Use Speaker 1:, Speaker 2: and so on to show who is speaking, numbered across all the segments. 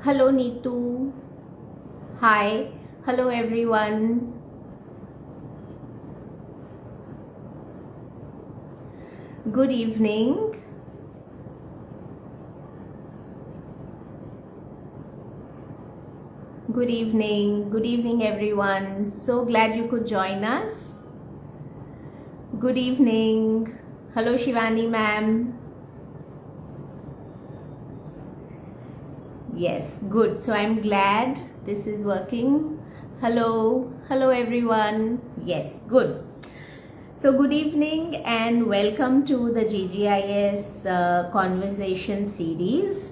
Speaker 1: Hello Neetu. Hi. Hello everyone. Good evening. Good evening. Good evening everyone. So glad you could join us. Good evening. Hello Shivani ma'am. Yes, good. So I'm glad this is working. Hello. Hello everyone. Yes, good. So, good evening and welcome to the GGIS conversation series.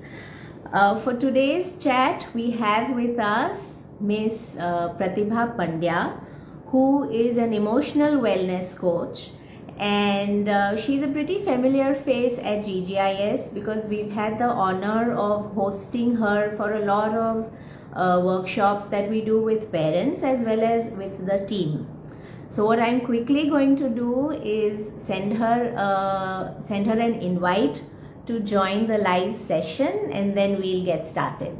Speaker 1: For today's chat, we have with us Miss Pratibha Pandya, who is an emotional wellness coach. And she's a pretty familiar face at GGIS because we've had the honor of hosting her for a lot of workshops that we do with parents as well as with the team. So what I'm quickly going to do is send her an invite to join the live session, and then we'll get started.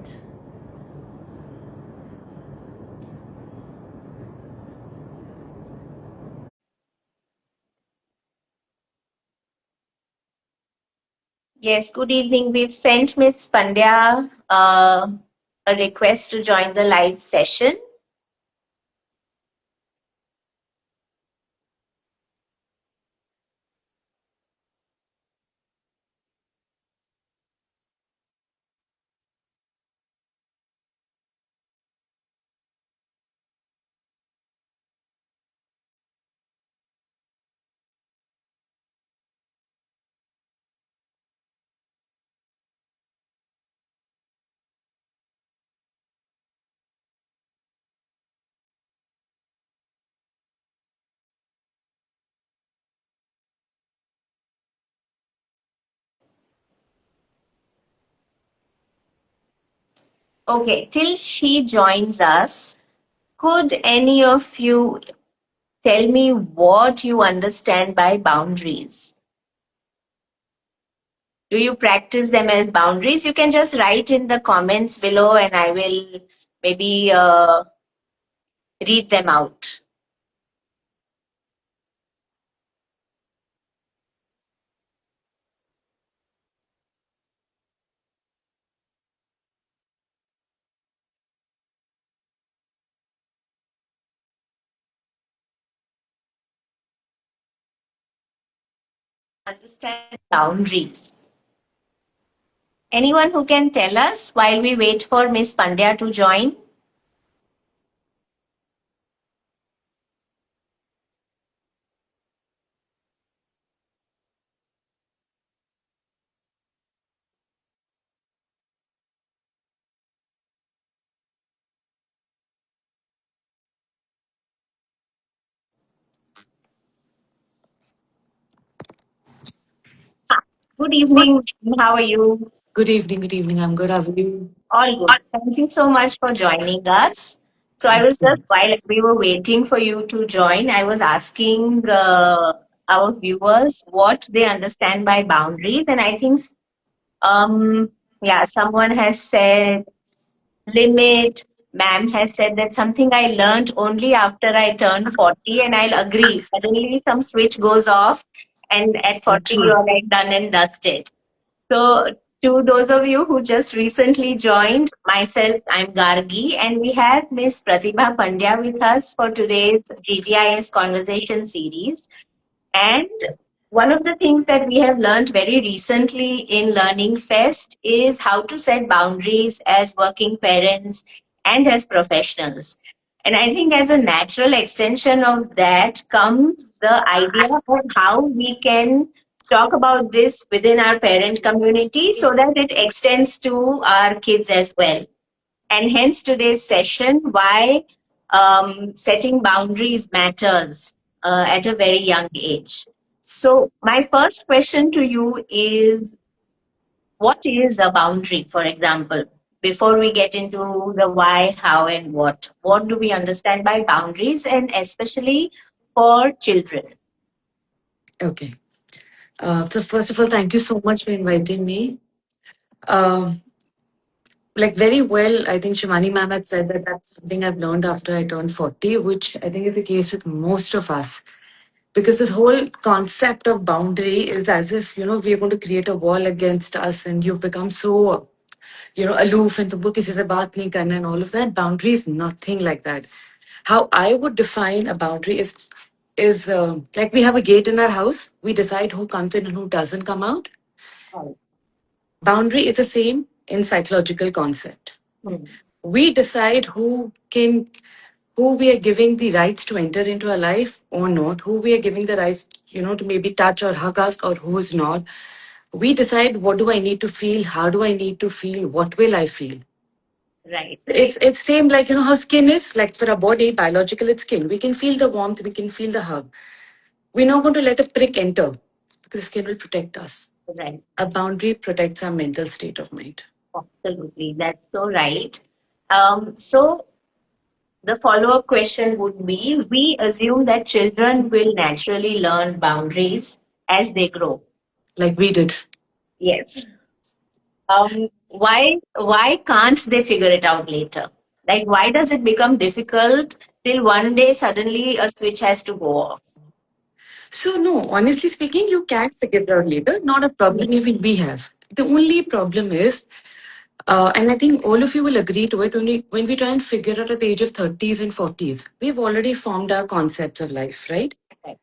Speaker 1: Yes, good evening. We've sent Miss Pandya a request to join the live session. Okay, till she joins us, could any of you tell me what you understand by boundaries? Do you practice them as boundaries? You can just write in the comments below and I will maybe read them out. Understand boundaries. Anyone who can tell us while we wait for Miss Pandya to join? Ah, good evening. How are you?
Speaker 2: Good evening, good evening. I'm good. How are you?
Speaker 1: All good. Thank you so much for joining us. So I
Speaker 2: Thank
Speaker 1: was just
Speaker 2: you.
Speaker 1: while we were waiting for you to join, I was asking our viewers what they understand by boundaries, and I think yeah, someone has said limit. Ma'am has said that something I learned only after I turned 40, and I'll agree. Suddenly, some switch goes off, and at
Speaker 2: So
Speaker 1: 40,
Speaker 2: true.
Speaker 1: you're like done and dusted. So, to those of you who just recently joined, myself, I'm Gargee, and we have Miss Pratibha Pandya with us for today's GGIS conversation series. And one of the things that we have learned very recently in Learning Fest is how to set boundaries as working parents and as professionals. And I think as a natural extension of that comes the idea of how we can talk about this within our parent community so that it extends to our kids as well. And hence today's session, why setting boundaries matters at a very young age. So, my first question to you is what is a boundary, for example? Before we get into the why, how, and what do we understand by boundaries, and especially for children?
Speaker 2: Okay. So first of all, thank you so much for inviting me. Um, like very well, I think Shivani ma'am had said that that's something I've learned after I turned 40, which I think is the case with most of us. Because this whole concept of boundary is as if, we're going to create a wall against us and you've become so, aloof and tumko kisi se baat nahi karna and all of that. Boundary is nothing like that. How I would define a boundary is like we have a gate in our house. We decide who comes in and who doesn't come out.
Speaker 1: Right.
Speaker 2: Boundary is the same in psychological concept. We decide who we are giving the rights to enter into our life or not, who we are giving the rights, to maybe touch or hug us or who's not. We decide what do I need to feel, how do I need to feel, what will I feel.
Speaker 1: Right.
Speaker 2: It's same like how skin is like for our body, biological it's skin. We can feel the warmth, we can feel the hug. We're not going to let a prick enter because the skin will protect us.
Speaker 1: Right.
Speaker 2: A boundary protects our mental state of mind.
Speaker 1: Absolutely. That's so right. So the follow-up question would be, we assume that children will naturally learn boundaries as they grow.
Speaker 2: Like we did.
Speaker 1: Yes. Why can't they figure it out later? Like, why does it become difficult till one day suddenly a switch has to go off?
Speaker 2: So, no, honestly speaking, you can figure it out later. Not a problem even we have. The only problem is, and I think all of you will agree to it, when we try and figure out at the age of 30s and 40s, we've already formed our concepts of life, right?
Speaker 1: Right.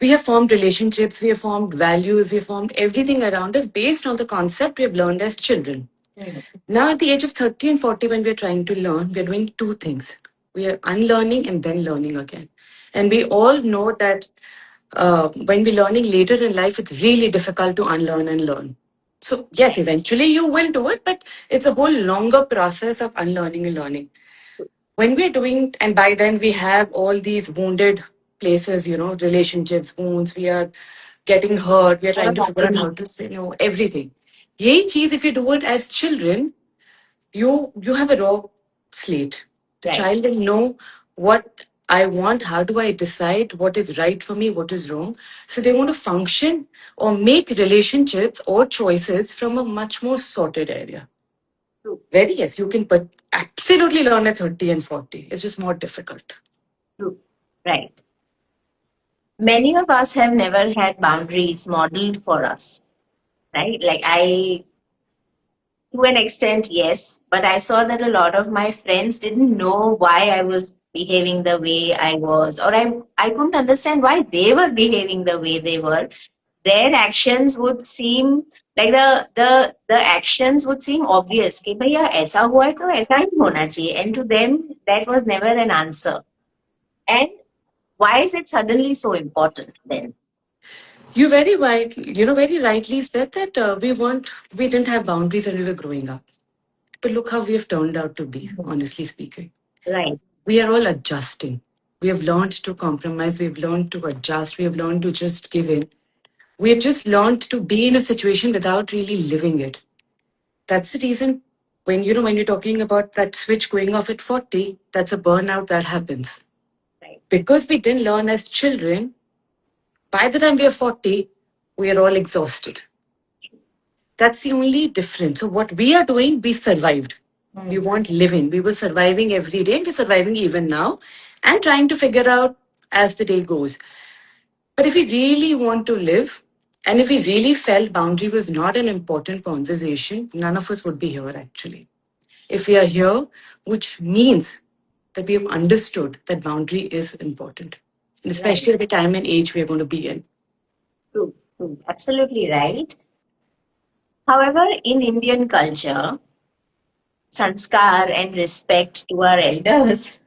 Speaker 2: We have formed relationships, we have formed values, we have formed everything around us based on the concept we have learned as children.
Speaker 1: Mm.
Speaker 2: Now, at the age of 30 and 40, when we're trying to learn, we're doing two things. We are unlearning and then learning again. And we all know that when we're learning later in life, it's really difficult to unlearn and learn. So, yes,
Speaker 1: Right.
Speaker 2: eventually you will do it, but it's a whole longer process of unlearning and learning. When we're doing, and by then we have all these wounded places, relationships, wounds, we are getting hurt, we are
Speaker 1: Lot
Speaker 2: trying
Speaker 1: of
Speaker 2: to figure out how
Speaker 1: agony.
Speaker 2: to say no, everything. Yeh cheez, if you do it as children, you have a raw slate. The
Speaker 1: Right.
Speaker 2: child will know what I want, how do I decide what is right for me, what is wrong. So they want to function or make relationships or choices from a much more sorted area.
Speaker 1: True.
Speaker 2: Very yes, you can but absolutely learn at 30 and 40. It's just more difficult.
Speaker 1: True. Right. Many of us have never had boundaries modeled for us. Right. Like to an extent, yes, but I saw that a lot of my friends didn't know why I was behaving the way I was, or I couldn't understand why they were behaving the way they were. Their actions would seem like the actions would seem obvious कि भैया ऐसा हुआ है तो ऐसा ही होना चाहिए, and to them that was never an answer. And why is it suddenly so important then?
Speaker 2: You very right, very rightly said that we didn't have boundaries when we were growing up. But look how we have turned out to be, honestly speaking.
Speaker 1: Right.
Speaker 2: We are all adjusting. We have learned to compromise. We've learned to adjust. We have learned to just give in. We have just learned to be in a situation without really living it. That's the reason when you're talking about that switch going off at 40, that's a burnout that happens.
Speaker 1: Right.
Speaker 2: Because we didn't learn as children, by the time we are 40, we are all exhausted. That's the only difference. So what we are doing, we survived. We weren't living. We were surviving every day and we're surviving even now and trying to figure out as the day goes. But if we really want to live and if we really felt boundary was not an important conversation, none of us would be here actually. If we are here, which means that we have understood that boundary is important, and
Speaker 1: Right.
Speaker 2: especially at the time and age we are going to be in.
Speaker 1: True. True. Absolutely right. However, in Indian culture, sanskar and respect to our elders,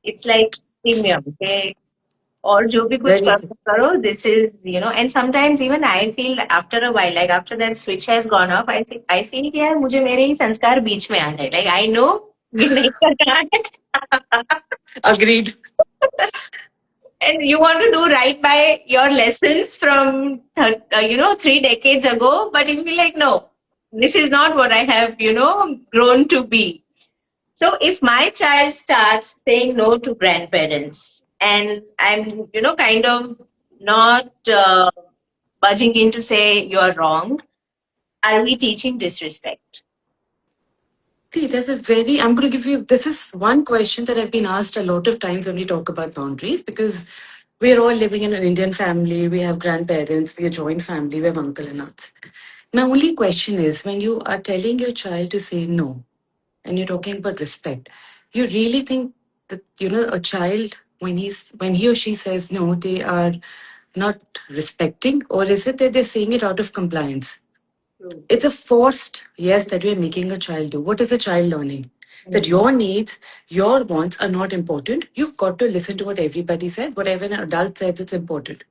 Speaker 1: it's like premium. Okay, or जो भी कुछ
Speaker 2: Very
Speaker 1: करो, this is, and sometimes even I feel after a while, like after that switch has gone off, I feel कि यार मुझे मेरे ही संस्कार बीच में आ गए. Like I know ये नहीं करना है.
Speaker 2: agreed.
Speaker 1: And you want to do right by your lessons from 3 decades ago, but you feel like no, this is not what I have grown to be. So if my child starts saying no to grandparents and I'm kind of not budging in to say you're wrong, are we teaching disrespect?
Speaker 2: See, there's a very, I'm going to give you, this is one question that I've been asked a lot of times when we talk about boundaries, because we're all living in an Indian family, we have grandparents, we are joint family, we have uncle and aunts. My only question is, when you are telling your child to say no, and you're talking about respect, you really think that, a child, when he or she says no, they are not respecting, or is it that they're saying it out of compliance? It's a forced yes that we're making a child do. What is the child learning? That your needs, your wants are not important. You've got to listen to what everybody says. Whatever an adult says, it's important.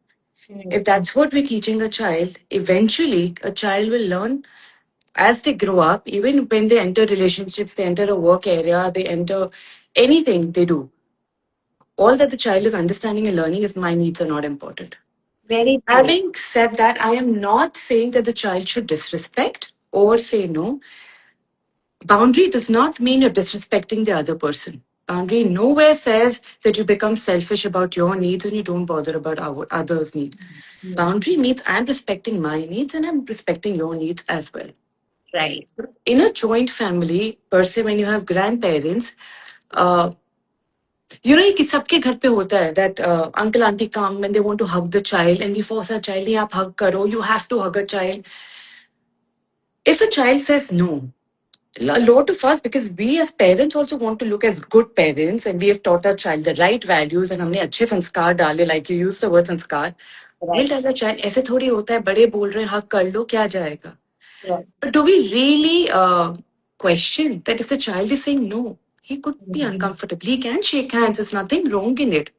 Speaker 2: If that's what we're teaching a child, eventually a child will learn as they grow up, even when they enter relationships, they enter a work area, they enter anything they do. All that the child is understanding and learning is my needs are not important.
Speaker 1: Very true.
Speaker 2: Having said that, I am not saying that the child should disrespect or say no. Boundary does not mean you're disrespecting the other person. Boundary nowhere says that you become selfish about your needs and you don't bother about our others' needs. Boundary means I'm respecting my needs and I'm respecting your needs as well.
Speaker 1: Right.
Speaker 2: In a joint family, per se, when you have grandparents, uh, ये कि सबके घर पे होता है that uncle auntie come and they want to hug the child and we force our child, नहीं आप hug करो, you have to hug a child. If a child says no, a lot of us, because we as parents also want to look as good parents and we have taught our child the right values and हमने अच्छे संस्कार डाले, like you use the word संस्कार, we'll tell our child ऐसे थोड़ी होता है, बड़े बोल रहे हैं हक कर लो, क्या जाएगा? But do we really question that if the child is saying no, he could be uncomfortable, he can shake hands, there's nothing wrong in it.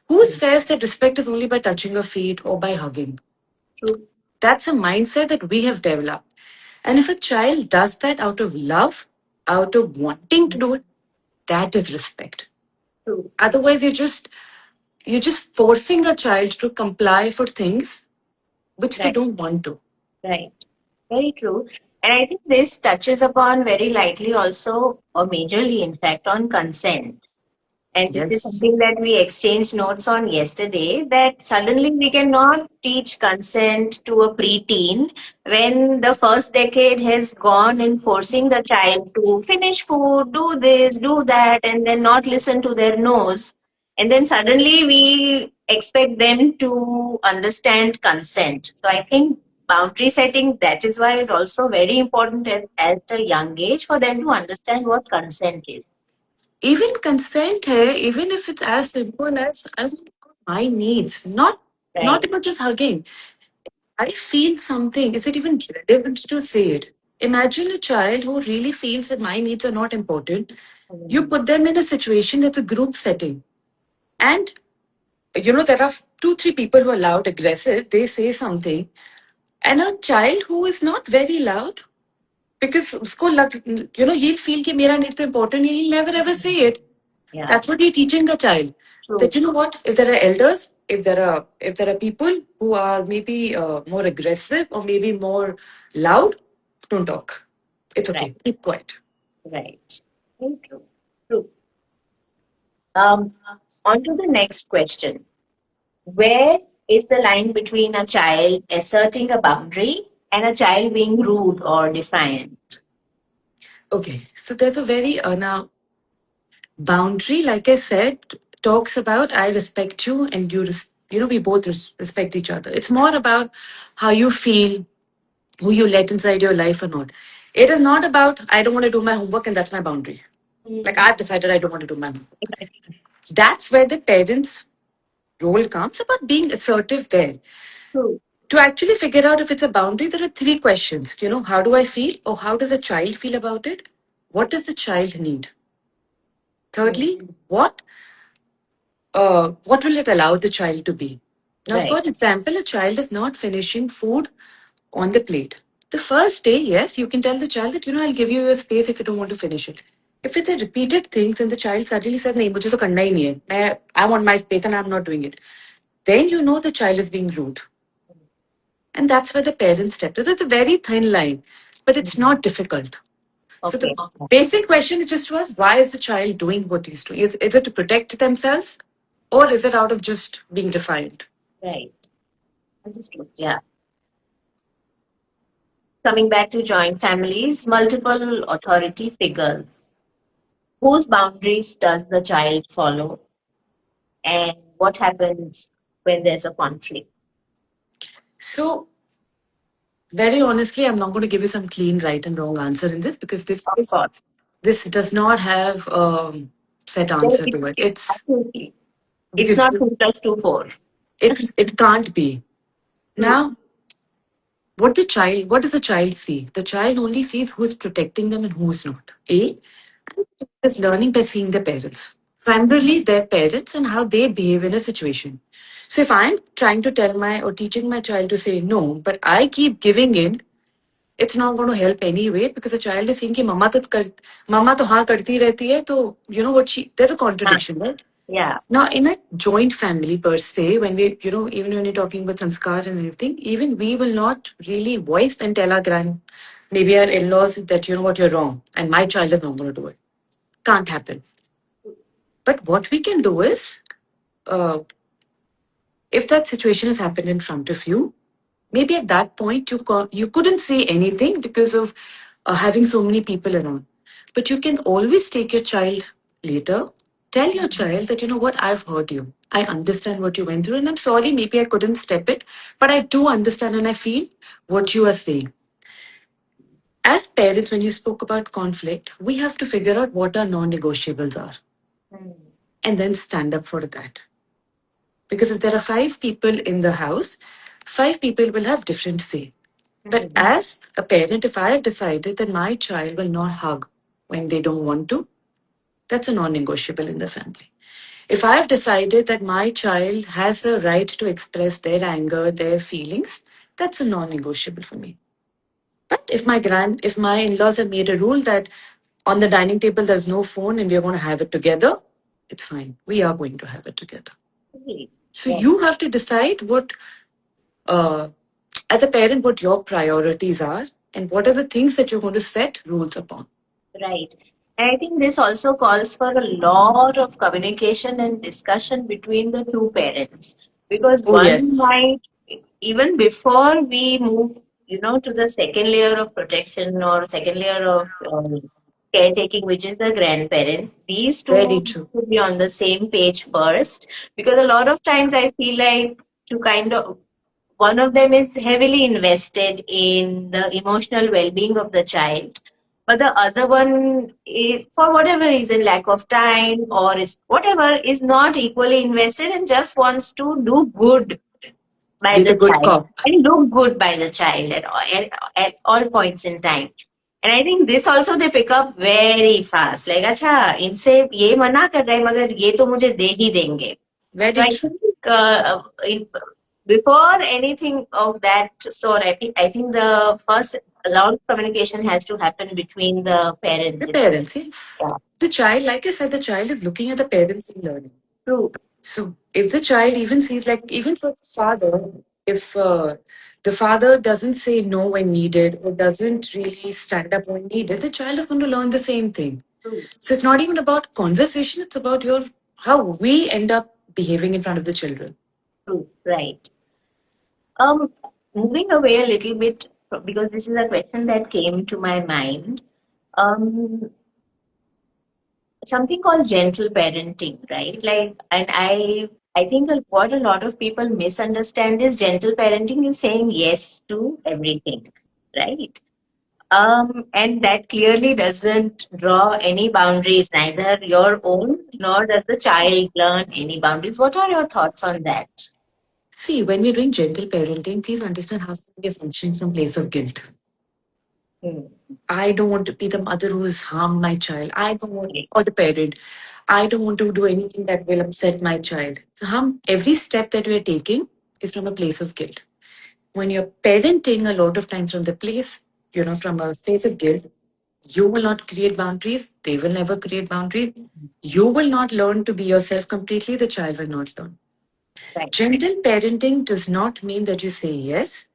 Speaker 2: Who says that respect is only by touching a feet or by hugging?
Speaker 1: True.
Speaker 2: That's a mindset that we have developed. And if a child does that out of love, out of wanting to do it, that is respect.
Speaker 1: True.
Speaker 2: Otherwise, you're just forcing a child to comply for things which they
Speaker 1: Right.
Speaker 2: don't want to.
Speaker 1: Right. Very true. And I think this touches upon very lightly also, or majorly, in fact, on consent. And this is
Speaker 2: Yes.
Speaker 1: something that we exchanged notes on yesterday, that suddenly we cannot teach consent to a preteen when the first decade has gone in forcing the child to finish food, do this, do that, and then not listen to their nose. And then suddenly we expect them to understand consent. So I think boundary setting, that is why, is also very important at a young age for them to understand what consent is.
Speaker 2: Even consent hai, even if it's as simple as I want to know my needs, not
Speaker 1: Right.
Speaker 2: about just hugging. I feel something. Is it even relevant to say it? Imagine a child who really feels that my needs are not important. You put them in a situation that's a group setting. And there are two, three people who are loud, aggressive, they say something. And a child who is not very loud, because usko he'll feel that mera need is important, he'll never ever say it.
Speaker 1: Yeah.
Speaker 2: That's what you're teaching a child.
Speaker 1: True.
Speaker 2: That you know what, if there are elders, if there are people who are maybe more aggressive or maybe more loud, don't talk. It's
Speaker 1: Right.
Speaker 2: okay. Keep quiet.
Speaker 1: Right. Very true. True. On to the next question. Where is the line between a child asserting a boundary and a child being rude or defiant?
Speaker 2: Okay. So there's a very now boundary, like I said, talks about I respect you and we both respect each other. It's more about how you feel, who you let inside your life or not. It is not about I don't want to do my homework and that's my boundary. Like I've decided I don't want to do my homework. That's where the parents' role comes about being assertive there.
Speaker 1: True.
Speaker 2: To actually figure out if it's a boundary, there are three questions. How do I feel or how does the child feel about it? What does the child need? Thirdly, what will it allow the child to be? Now,
Speaker 1: Right.
Speaker 2: for example, a child is not finishing food on the plate. The first day, yes, you can tell the child that, I'll give you your space if you don't want to finish it. If it's a repeated thing and the child suddenly says, नहीं, मुझे तो करना ही नहीं है. I want my space and I'm not doing it. Then you know the child is being rude. And that's where the parents step. So it's a very thin line, but it's not difficult. So the
Speaker 1: Okay.
Speaker 2: basic question is just was, why is the child doing what he's doing? Is it to protect themselves or is it out of just being defiant?
Speaker 1: Right. Understood. Yeah. Coming back to joint families, multiple authority figures. Whose boundaries does the child follow? And what happens when there's a conflict?
Speaker 2: So, very honestly, I'm not going to give you some clean right and wrong answer in this because
Speaker 1: Of course.
Speaker 2: this does not have a set
Speaker 1: Yes,
Speaker 2: answer to it. It's
Speaker 1: absolutely. It's
Speaker 2: because
Speaker 1: not 2 plus 2, 4.
Speaker 2: it can't be.
Speaker 1: True.
Speaker 2: Now, what does the child see? The child only sees who's protecting them and who's not. Is learning by seeing their parents, primarily their parents and how they behave in a situation. So if I'm trying to tell my or teaching my child to say no, but I keep giving in, it's not going to help anyway because the child is thinking, Mama to haan karti rehti hai, so you know what there's a
Speaker 1: Ah,
Speaker 2: contradiction, right?
Speaker 1: yeah.
Speaker 2: Now, in a joint family per se, when we, even when you're talking about sanskar and everything, even we will not really voice and tell our maybe our in-laws that, you know what, you're wrong, and my child is not going to do it. Can't happen. But what we can do is, uh, if that situation has happened in front of you, maybe at that point you couldn't say anything because of having so many people around. But you can always take your child later, tell your child that, you know what, I've heard you. I understand what you went through, and I'm sorry, maybe I couldn't step it, but I do understand and I feel what you are saying. As parents, when you spoke about conflict, we have to figure out what our non negotiables are
Speaker 1: Mm.
Speaker 2: and then stand up for that. Because if there are five people in the house, five people will have different say. But
Speaker 1: Mm.
Speaker 2: as a parent, if I have decided that my child will not hug when they don't want to, that's a non negotiable in the family. If I have decided that my child has the right to express their anger, their feelings, that's a non negotiable for me. But if my in laws have made a rule that on the dining table there's no phone and we're going to have it together, it's fine. We are going to have it together.
Speaker 1: Great.
Speaker 2: So
Speaker 1: Yeah.
Speaker 2: you have to decide uh, as a parent, what your priorities are and what are the things that you're going to set rules upon.
Speaker 1: Right. And I think this also calls for a lot of communication and discussion between the two parents because
Speaker 2: Oh,
Speaker 1: one
Speaker 2: yes.
Speaker 1: might, even before we move, to the second layer of protection or second layer of caretaking, which is the grandparents, these
Speaker 2: Very
Speaker 1: two
Speaker 2: true.
Speaker 1: should be on the same page first because a lot of times I feel like to kind of one of them is heavily invested in the emotional well-being of the child, but the other one is, for whatever reason, lack of time or is whatever, is not equally invested and just wants to do good by
Speaker 2: Be
Speaker 1: the
Speaker 2: the good
Speaker 1: child
Speaker 2: cop.
Speaker 1: and look good by the child at all points in time. And I think this also they pick up very fast. Like, अच्छा इनसे ये मना कर रहे हैं मगर ये तो मुझे दे ही देंगे. So
Speaker 2: Very
Speaker 1: I
Speaker 2: true.
Speaker 1: think before anything of that sort, I think the first a lot of communication has to happen between the parents
Speaker 2: The
Speaker 1: itself.
Speaker 2: parents, yes.
Speaker 1: Yeah,
Speaker 2: The child, like I said, the child is looking at the parents and learning.
Speaker 1: true,
Speaker 2: So if the child even sees, like, even for the father, if the father doesn't say no when needed or doesn't really stand up when needed, the child is going to learn the same thing.
Speaker 1: true,
Speaker 2: So it's not even about conversation, it's about your how we end up behaving in front of the children.
Speaker 1: true, right. Um, Moving away a little bit because this is a question that came to my mind. Um, Something called gentle parenting, right? Like, and I think what a lot of people misunderstand is gentle parenting is saying yes to everything, right? And that clearly doesn't draw any boundaries, neither your own nor does the child learn any boundaries. What are your thoughts on that?
Speaker 2: See, when we're doing gentle parenting, please understand how we are functioning from place of guilt.
Speaker 1: Hmm.
Speaker 2: I don't want to be the mother who's harmed my child. I don't want, or the parent. I don't want to do anything that will upset my child. So, every step that we are taking is from a place of guilt. When you're parenting, a lot of times from the place, from a space of guilt, you will not create boundaries. They will never create boundaries. You will not learn to be yourself completely. The child will not learn.
Speaker 1: Right.
Speaker 2: Gentle parenting does not mean that you say yes.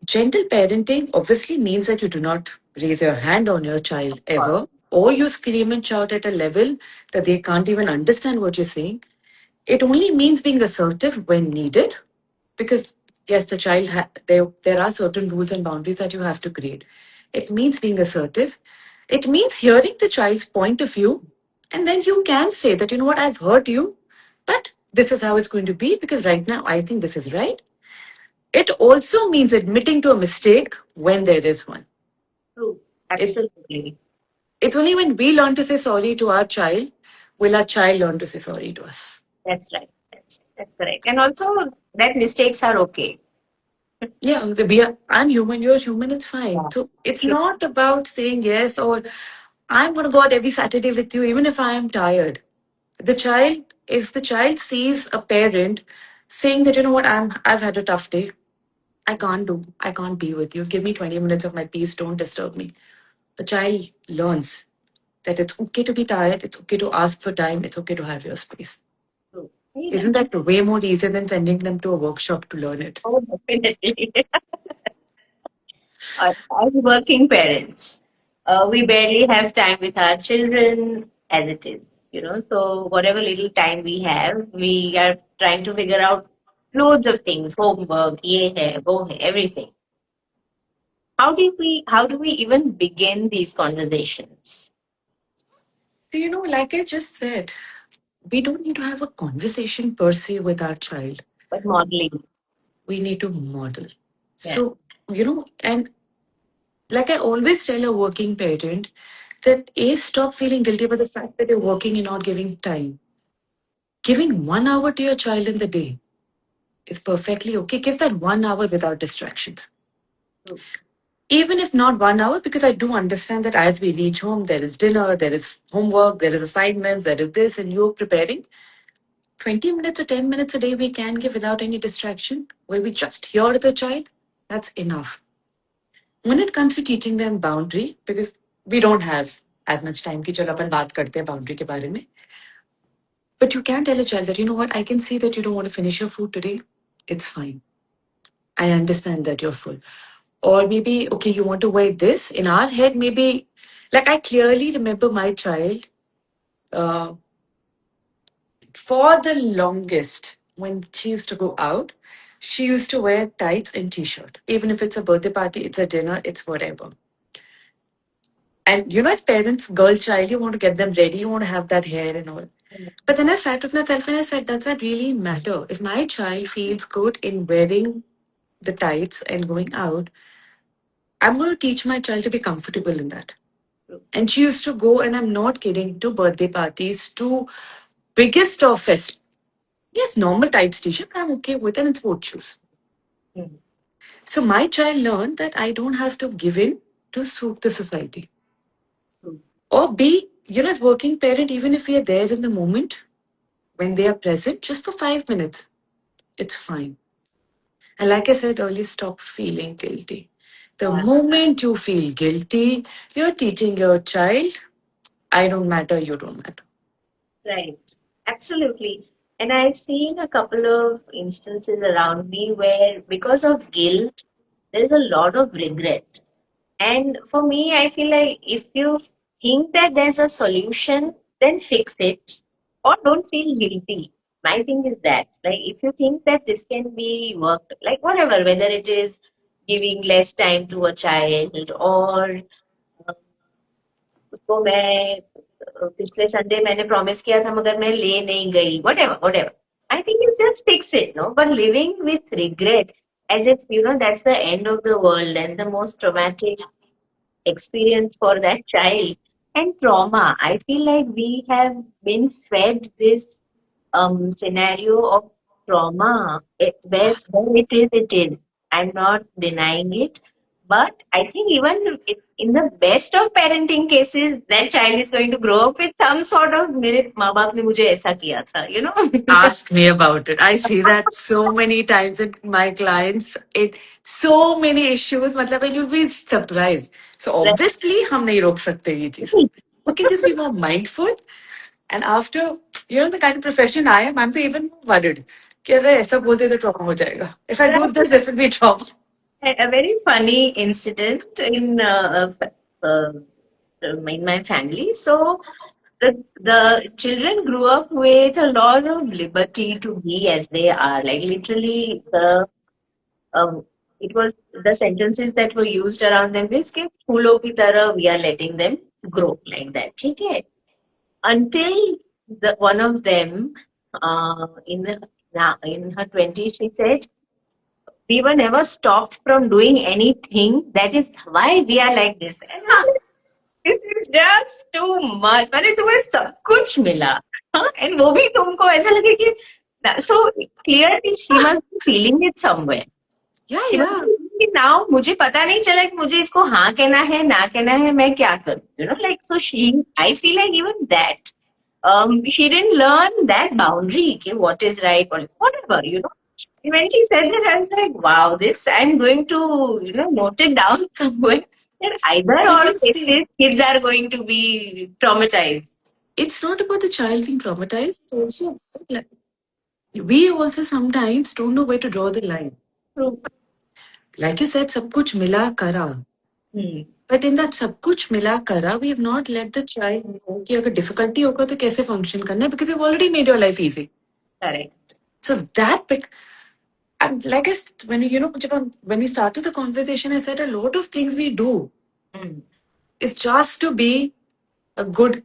Speaker 2: Gentle parenting obviously means that you do not raise your hand on your child ever, or you scream and shout at a level that they can't even understand what you're saying. It only means being assertive when needed, because Yes, the child there are certain rules and boundaries that you have to create. It means being assertive. It means hearing the child's point of view, and then you can say that, you know what, I've heard you, but this is how it's going to be because right now I think this is right. It also means admitting to a mistake when there is one.
Speaker 1: True.
Speaker 2: It
Speaker 1: Absolutely.
Speaker 2: it's only when we learn to say sorry to our child will our child learn to say sorry to us.
Speaker 1: That's right. That's correct. And also that mistakes are okay.
Speaker 2: Yeah, I'm human, you're human, it's fine.
Speaker 1: Yeah.
Speaker 2: So it's
Speaker 1: True.
Speaker 2: not about saying yes or I'm going to go out every Saturday with you, even if I am tired. If the child sees a parent saying that, you know what, I've had a tough day, I can't be with you. Give me 20 minutes of my peace, don't disturb me. The child learns that it's okay to be tired, it's okay to ask for time, it's okay to have your space.
Speaker 1: True. Very nice.
Speaker 2: Isn't that way more easier than sending them to a workshop to learn it?
Speaker 1: Oh, definitely. As working parents, we barely have time with our children as it is, you know. So whatever little time we have, we are trying to figure out loads of things, homework, ye hai, wo hai, everything. How do we even begin these conversations?
Speaker 2: So, like I just said, we don't need to have a conversation per se with our child.
Speaker 1: But modeling,
Speaker 2: We need to model.
Speaker 1: yeah.
Speaker 2: So, and like I always tell a working parent that stop feeling guilty about the fact that you're working and not giving time. Giving 1 hour to your child in the day is perfectly okay. Give that 1 hour without distractions.
Speaker 1: True.
Speaker 2: Even if not 1 hour, because I do understand that as we reach home, there is dinner, there is homework, there is assignments, there is this, and you're preparing. 20 minutes or 10 minutes a day we can give without any distraction, where we just hear the child, that's enough. When it comes to teaching them boundary, because we don't have as much time कि चलो अपन बात करते हैं boundary के बारे में, but you can tell a child that, you know what, I can see that you don't want to finish your food today. It's fine. I understand that you're full. Or maybe, okay, you want to wear this. In our head, maybe, like I clearly remember my child, uh, for the longest, when she used to go out, she used to wear tights and t-shirt. Even if it's a birthday party, it's a dinner, it's whatever. And as parents, girl child, you want to get them ready, you want to have that hair and all. But then I sat with myself and I said, does that really matter? If my child feels good in wearing the tights and going out, I'm going to teach my child to be comfortable in that.
Speaker 1: True.
Speaker 2: And she used to go, and I'm not kidding, to birthday parties, to biggest of fest. Yes, normal tights t-shirt, but I'm okay with it, and sports shoes.
Speaker 1: Mm.
Speaker 2: So my child learned that I don't have to give in to suit the society.
Speaker 1: True.
Speaker 2: Or be, as working parent, even if we are there in the moment, when they are present, just for 5 minutes, it's fine. And like I said earlier, stop feeling guilty. The
Speaker 1: Yeah.
Speaker 2: moment you feel guilty, you're teaching your child, I don't matter, you don't matter.
Speaker 1: Right. Absolutely. And I've seen a couple of instances around me where, because of guilt, there's a lot of regret. And for me, I feel like if you think that there's a solution, then fix it or don't feel guilty. My thing is that, like, if you think that this can be worked, like, whatever, whether it is giving less time to a child or उसको मैं पिछले Sunday मैंने promise किया था मगर मैं ले नहीं गई whatever I think it's just fix it, no, but living with regret as if that's the end of the world and the most traumatic experience for that child and trauma. I feel like we have been fed this scenario of trauma. Where it is. I'm not denying it. But I think even in the best of parenting cases, that child is going to grow up with some sort of मेरे माँ बाप ने मुझे ऐसा किया था.
Speaker 2: Ask me about it. I see that so many times in my clients. It so many issues. मतलब, and you'll be surprised. So obviously, हम नहीं रोक सकते ये चीज. We can just be more mindful. And after, the kind of profession I am, I'm so even more worried. कि अरे ऐसा बोलते तो trauma हो जाएगा. If I do this will be trauma.
Speaker 1: A very funny incident in my family. So the children grew up with a lot of liberty to be as they are. Like literally, the um, it was the sentences that were used around them is कि फूलों की तरह we are letting them grow like that. ठीक है? Until one of them in her 20s, she said, we were never stopped from doing anything. That is why we are like this. And I'm like, this is just too much. मैंने तुम्हें सब कुछ मिला, हाँ? And वो भी तुमको ऐसा लगे कि so clearly she must be feeling it somewhere.
Speaker 2: Yeah,
Speaker 1: She must
Speaker 2: yeah.
Speaker 1: be feeling it now. मुझे पता नहीं चला कि मुझे इसको हाँ कहना है ना कहना है मैं क्या करूँ. Like so I feel like even that she didn't learn that boundary. Okay, what is right or whatever. When she said that, I was like, wow, this I'm going to, note it down somewhere. That either
Speaker 2: I
Speaker 1: or
Speaker 2: can see.
Speaker 1: cases, kids are going to be traumatized.
Speaker 2: It's not about the child being traumatized. It's also about, like, we also sometimes don't know where to draw the line.
Speaker 1: True.
Speaker 2: Like you said, सब कुछ मिला करा.
Speaker 1: Hmm.
Speaker 2: But in that सब कुछ मिला करा, we have not let the child know कि अगर difficulty होगा तो कैसे function करना है, because you've already made your life easy.
Speaker 1: Correct.
Speaker 2: So and like when when we started the conversation, I said a lot of things we do
Speaker 1: Hmm.
Speaker 2: is just to be a good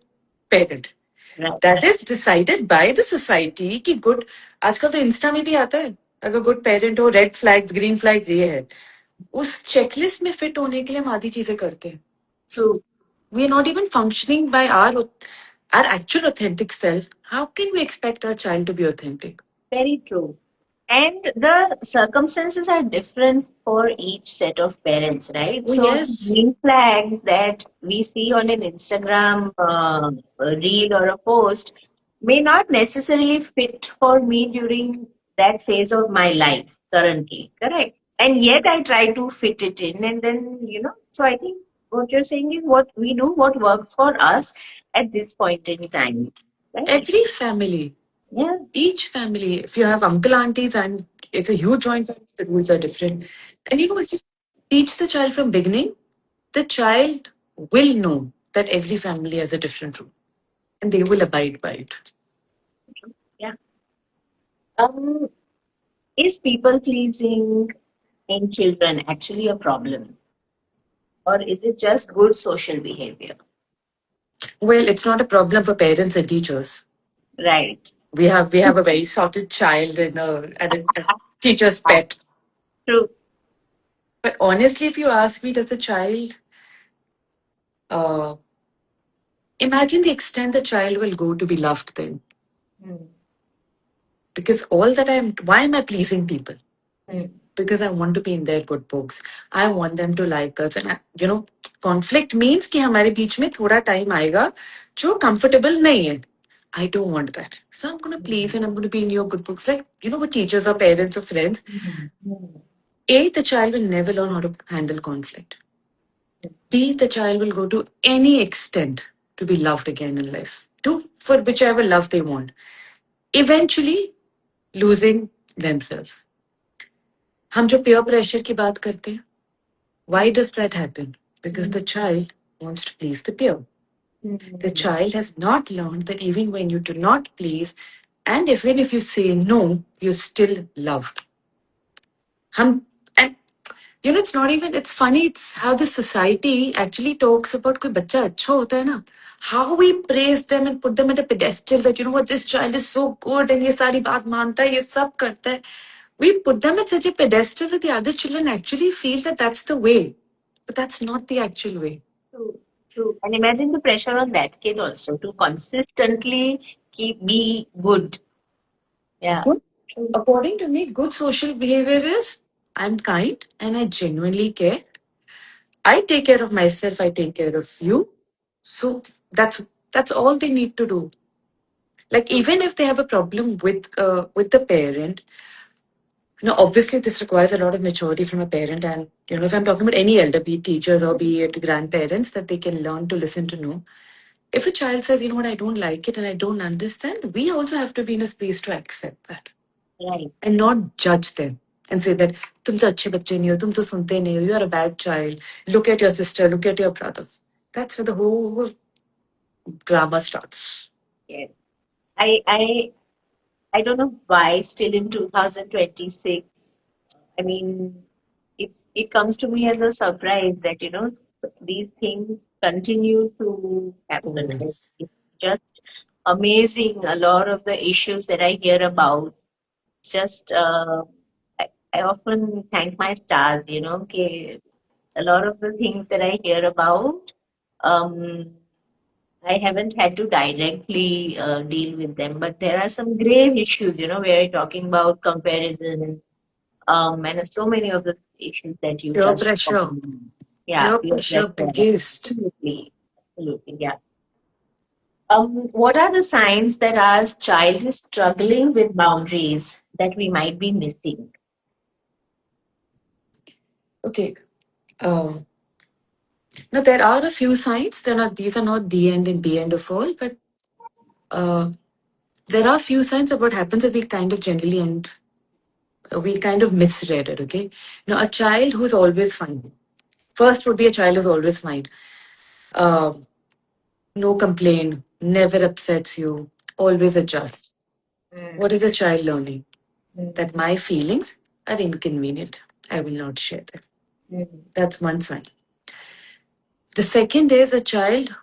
Speaker 2: parent.
Speaker 1: Right.
Speaker 2: That is decided by the society कि good. आजकल तो Insta में भी आता है अगर good parent हो red flags green flags ये है उस चेकलिस्ट में फिट होने के लिए हम आधी चीजें करते हैं.
Speaker 1: True.
Speaker 2: We are not even functioning by our actual authentic self. How can we expect our child to be authentic?
Speaker 1: Very true. And the circumstances are different for each set of parents, right?
Speaker 2: Oh
Speaker 1: So the
Speaker 2: yes.
Speaker 1: green flags that we see on an Instagram reel or a post may not necessarily fit for me during that phase of my life currently, correct? And yet I try to fit it in, and then, so I think what you're saying is what we do, what works for us at this point in time, right?
Speaker 2: Every family,
Speaker 1: Yeah.
Speaker 2: each family, if you have uncle, aunties, and it's a huge joint family, the rules are different. And if you teach the child from beginning, the child will know that every family has a different rule and they will abide by it.
Speaker 1: Yeah. Um, is people pleasing in children actually a problem, or is it just good social behavior?
Speaker 2: Well, it's not a problem for parents and teachers.
Speaker 1: Right.
Speaker 2: We have a very sorted child and a teacher's pet.
Speaker 1: True.
Speaker 2: But honestly, if you ask me, does a child uh, imagine the extent the child will go to be loved then?
Speaker 1: Mm.
Speaker 2: Because all that why am I pleasing people?
Speaker 1: Mm.
Speaker 2: Because I want to be in their good books. I want them to like us. And, conflict means कि हमारे बीच में थोड़ा time आएगा जो comfortable नहीं है. I don't want that. So I'm going to please and I'm going to be in your good books. Like, with teachers or parents or friends.
Speaker 1: Mm. Mm.
Speaker 2: A, the child will never learn how to handle conflict. B, the child will go to any extent to be loved again in life. For whichever love they want. Eventually, losing themselves. हम जो peer pressure की बात करते हैं, why does that happen? Because the child wants to please the peer. The child has not learned that even when you do not please, and even if you say no, you're still loved. And it's not even, it's funny, it's how the society actually talks about कोई बच्चा अच्छा होता है ना, how we praise them and put them at a pedestal that, what, this child is so good and ये सारी बात मानता है, ये सब करता है. We put them at such a pedestal that the other children actually feel that that's the way. But that's not the actual way.
Speaker 1: True. True. And imagine the pressure on that kid also to consistently be good. Yeah.
Speaker 2: Good. According to me, good social behavior is I'm kind and I genuinely care. I take care of myself, I take care of you. So that's all they need to do. Like even if they have a problem with the parent, obviously this requires a lot of maturity from a parent. And if I'm talking about any elder, be it teachers or be it grandparents, that they can learn to listen to know. If a child says, what, I don't like it and I don't understand, we also have to be in a space to accept that.
Speaker 1: Right.
Speaker 2: And not judge them and say that तुम तो अच्छे बच्चे नहीं हो, तुम तो सुनते नहीं हो, you are a bad child. Look at your sister, look at your brother. That's where the whole drama starts.
Speaker 1: Yes. I I I don't know why still in 2026 I mean, it comes to me as a surprise that these things continue to
Speaker 2: Oh,
Speaker 1: happen. Like,
Speaker 2: yes.
Speaker 1: it's just amazing. A lot of the issues that I hear about, just I often thank my stars. Okay, a lot of the things that I hear about, um, I haven't had to directly deal with them, but there are some grave issues. Where you're talking about comparisons, and so many of the issues that you
Speaker 2: Peer
Speaker 1: touched
Speaker 2: pressure.
Speaker 1: upon. Yeah,
Speaker 2: Peer
Speaker 1: peer
Speaker 2: pressure,
Speaker 1: pressure.
Speaker 2: biggest.
Speaker 1: Absolutely. Absolutely. Yeah. What are the signs that our child is struggling with boundaries that we might be missing?
Speaker 2: Okay. Uh, Now, there are a few signs. These are not the end and be end of all, but uh, there are few signs of what happens that we kind of generally end, we kind of misread it, okay? Now, a child who's always fine. First would be a child who's always fine. Uh, no complaint, never upsets you, always adjusts.
Speaker 1: Mm,
Speaker 2: What is a child learning?
Speaker 1: mm,
Speaker 2: That my feelings are inconvenient. I will not share them.
Speaker 1: mm,
Speaker 2: That's one sign. The second is a child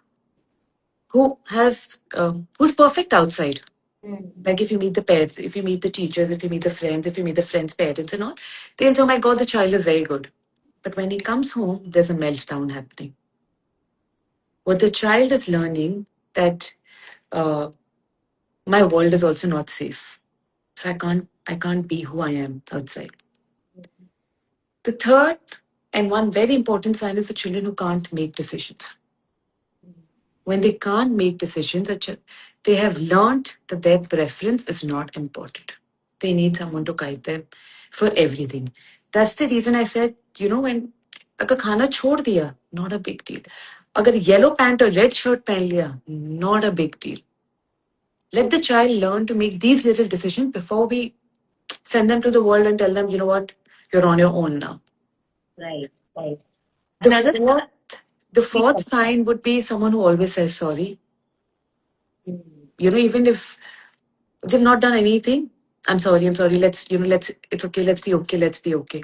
Speaker 2: who's perfect outside.
Speaker 1: mm.
Speaker 2: Like if you meet the parents, if you meet the teachers, if you meet the friends, if you meet the friends' parents and all, they'll say, oh my God, the child is very good. But when he comes home, there's a meltdown happening. What the child is learning that uh, my world is also not safe. So I can't be who I am outside. The third and one very important sign is the children who can't make decisions. When they can't make decisions, they have learned that their preference is not important. They need someone to guide them for everything. That's the reason I said, when अगर खाना छोड़ दिया, not a big deal. अगर yellow pant or red shirt पहन लिया, not a big deal. Let the child learn to make these little decisions before we send them to the world and tell them, you know what, you're on your own now.
Speaker 1: Right, right.
Speaker 2: The
Speaker 1: Another
Speaker 2: fourth, the
Speaker 1: please
Speaker 2: fourth
Speaker 1: continue.
Speaker 2: sign would be someone who always says sorry.
Speaker 1: Mm,
Speaker 2: Even if they've not done anything, I'm sorry, it's okay, let's be okay, let's be okay.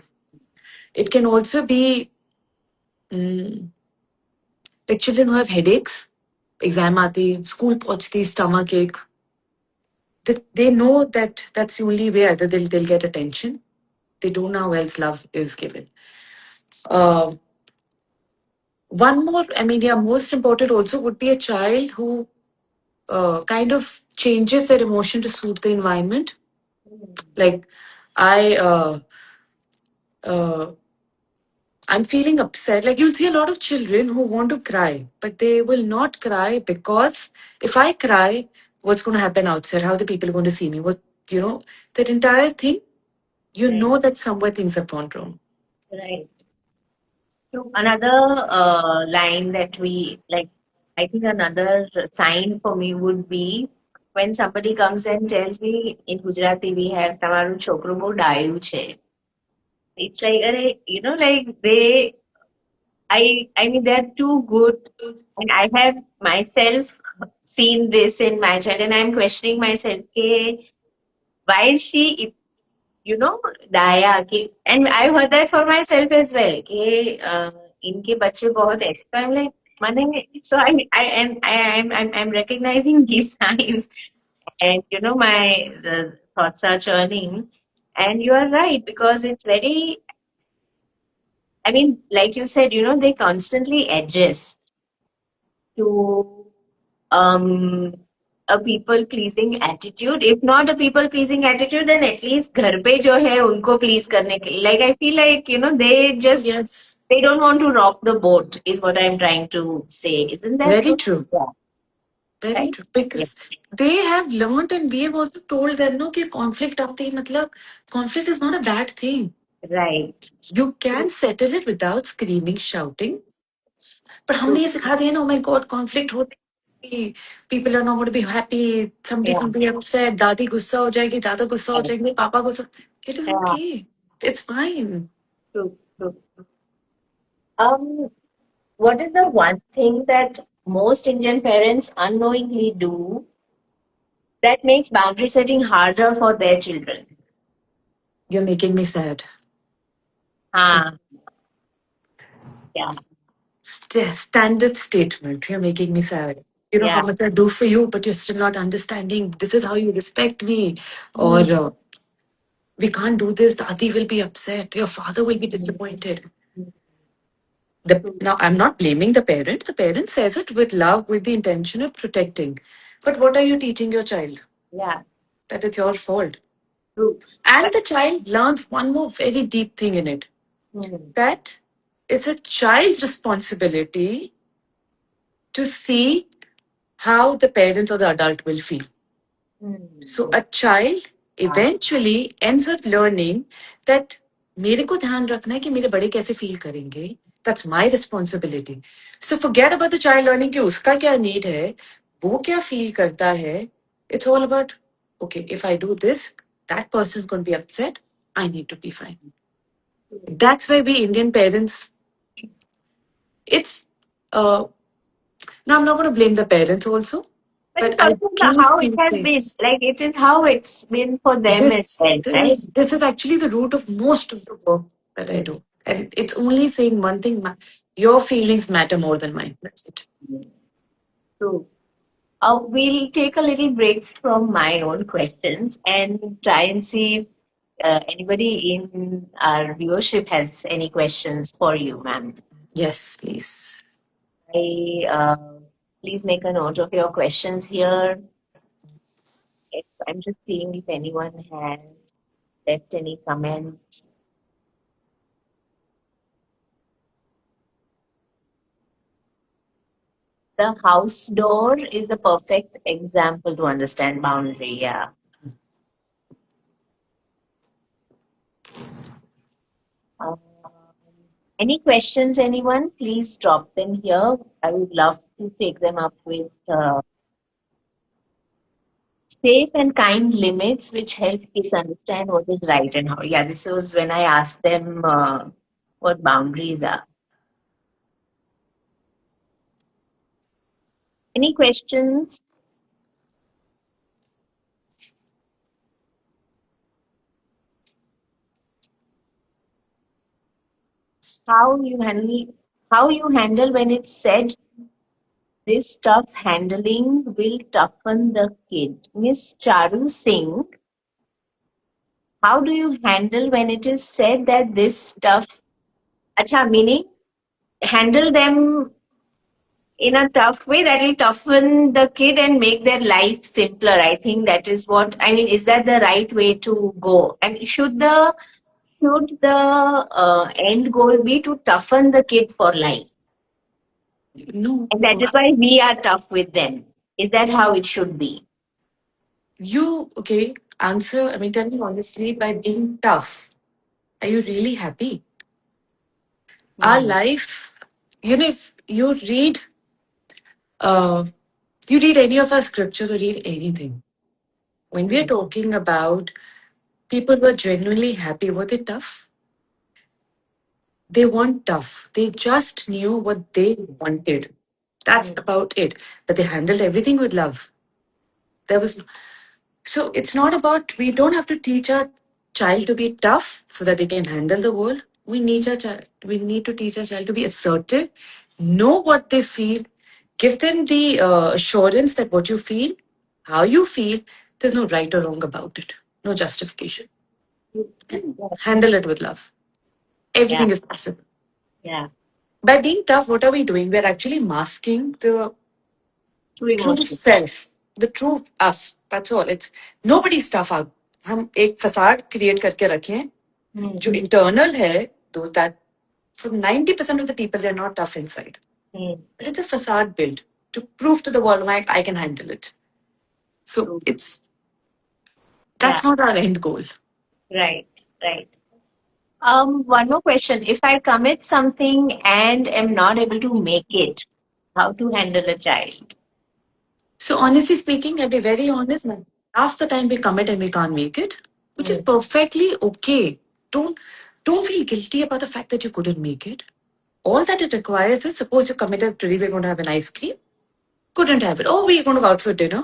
Speaker 2: It can also be mm, like children who have headaches, exam aati, school pahunchti, stomach ache. They know that that's the only way either they'll get attention. They don't know how else love is given. Uh, One more, I mean, yeah, most important also would be a child who kind of changes their emotion to suit the environment.
Speaker 1: mm,
Speaker 2: Like, I, uh, uh, I'm feeling upset. Like, you'll see a lot of children who want to cry, but they will not cry because if I cry, what's going to happen outside? How the people are going to see me? You know, that entire thing, you
Speaker 1: right,
Speaker 2: know that somewhere things have gone wrong.
Speaker 1: right. So another line that we like, I think another sign for me would be when somebody comes and tells me in Gujarati we have tamaru chokru bau dayu che. It's like, like I mean, they're too good. And I have myself seen this in my child, and I'm questioning myself, okay, why is she, Daya? And I've heard that for myself as well. कि, इनके बच्चे बहुत ऐसे. So I'm like, मानेंगे. So I'm recognizing these signs, and my the thoughts are churning. And you are right because it's very. I mean, like you said, they constantly adjust to um a people pleasing attitude. If not a people pleasing attitude, then at least घर पे जो है उनको please करने के लिए. Like I feel like
Speaker 2: Yes,
Speaker 1: they don't want to rock the boat is what I'm trying to say. Isn't that
Speaker 2: very
Speaker 1: true?
Speaker 2: true.
Speaker 1: Yeah.
Speaker 2: Very
Speaker 1: Right?
Speaker 2: true.
Speaker 1: Yeah.
Speaker 2: Because they have learned and we have also told them, no, कि conflict आते ही मतलब conflict is not a bad thing.
Speaker 1: Right.
Speaker 2: You can settle it without screaming, shouting. But हमने
Speaker 1: True.
Speaker 2: ये सिखा दिया ना, oh my God, conflict होती है. People are not going to be happy. Somebody's
Speaker 1: Yeah.
Speaker 2: going to be upset. दादी गुस्सा हो जाएगी, दादा गुस्सा हो
Speaker 1: Right.
Speaker 2: जाएंगे, पापा गुस्सा. It is
Speaker 1: Yeah.
Speaker 2: okay. It's fine.
Speaker 1: True. True. Um, what is the one thing that most Indian parents unknowingly do that makes boundary setting harder for their children?
Speaker 2: You're making me sad.
Speaker 1: Ah, yeah,
Speaker 2: Standard statement. You're making me sad. You know
Speaker 1: yeah.
Speaker 2: how much I do for you, but you're still not understanding. This is how you respect me. Or
Speaker 1: Mm,
Speaker 2: we can't do this. Dadi will be upset. Your father will be
Speaker 1: mm,
Speaker 2: disappointed.
Speaker 1: mm. True.
Speaker 2: Now, I'm not blaming the parent. The parent says it with love, with the intention of protecting. But what are you teaching your child?
Speaker 1: Yeah,
Speaker 2: That it's your fault.
Speaker 1: true.
Speaker 2: And
Speaker 1: But,
Speaker 2: the child learns one more very deep thing in it,
Speaker 1: mm,
Speaker 2: that it's a child's responsibility to see how the parents or the adult will feel. So
Speaker 1: mm,
Speaker 2: a child
Speaker 1: wow.
Speaker 2: eventually ends up learning that मेरे को ध्यान रखना है कि मेरे बड़े कैसे feel करेंगे. That's my responsibility. So forget about the child learning कि उसका क्या need है, वो क्या feel करता है. It's all about, okay, if I do this, that person's going to be upset. I need to be fine. That's why we Indian parents, it's, uh, now I'm not going to blame the parents also,
Speaker 1: But
Speaker 2: but
Speaker 1: it's
Speaker 2: I
Speaker 1: also
Speaker 2: do
Speaker 1: how it
Speaker 2: see
Speaker 1: has been.
Speaker 2: this.
Speaker 1: Like it is how it's been for them as well, right?
Speaker 2: This is actually the root of most of the work that I do. And it's only saying one thing, your feelings matter more than mine. That's it.
Speaker 1: Mm. True. We'll take a little break from my own questions and try and see if anybody in our viewership has any questions for you, ma'am.
Speaker 2: Yes, please.
Speaker 1: Please make a note of your questions here. I'm just seeing if anyone has left any comments. The house door is the perfect example to understand boundary. Yeah. Um, any questions, anyone? Please drop them here. I would love to take them up with safe and kind limits, which help kids understand what is right and how. Yeah, this was when I asked them what boundaries are. Any questions? How you handle how you handle when it's said this tough handling will toughen the kid. Miss Charu Singh, how do you handle when it is said that this stuff, acha, meaning handle them in a tough way that will toughen the kid and make their life simpler? I think that is what I mean. Is that the right way to go? I mean, should the end goal be to toughen the kid for life?
Speaker 2: No,
Speaker 1: And that is why we are tough with them. Is that how it should be?
Speaker 2: okay, answer, I mean, tell me honestly, by being tough, are you really happy? Our
Speaker 1: Hmm.
Speaker 2: life, if uh, you read any of our scriptures or read anything, when we are
Speaker 1: Hmm.
Speaker 2: talking about people who are genuinely happy, were they tough? They weren't tough. They just knew what they wanted. That's
Speaker 1: Hmm.
Speaker 2: about it. But they handled everything with love. There was so it's not about, we don't have to teach our child to be tough so that they can handle the world. We need to teach our child to be assertive, know what they feel, give them the assurance that what you feel, how you feel, there's no right or wrong about it, no justification, and
Speaker 1: Yeah.
Speaker 2: handle it with love.
Speaker 1: Yeah.
Speaker 2: Everything is possible.
Speaker 1: Yeah.
Speaker 2: By being tough, what are we doing? We're actually masking the
Speaker 1: True
Speaker 2: true
Speaker 1: emotion.
Speaker 2: self, the true us. That's all. It's nobody's tough out. हम एक facade create करके रखे हैं
Speaker 1: Hmm.
Speaker 2: जो internal है दो that for 90% of the people they're not tough inside.
Speaker 1: Hmm.
Speaker 2: But it's a facade built to prove to the world like I can handle it. So
Speaker 1: True.
Speaker 2: it's
Speaker 1: Yeah.
Speaker 2: that's not our end goal.
Speaker 1: Right. Right. One more question. If I commit something and am not able to make it, how to handle a child?
Speaker 2: So honestly speaking, I'll be very honest, man. Half the time we commit and we can't make it, which is
Speaker 1: Hmm.
Speaker 2: perfectly okay. Don't don't feel guilty about the fact that you couldn't make it. All that it requires is suppose you committed today we're going to have an ice cream. Couldn't have it. Oh, we're going to go out for dinner.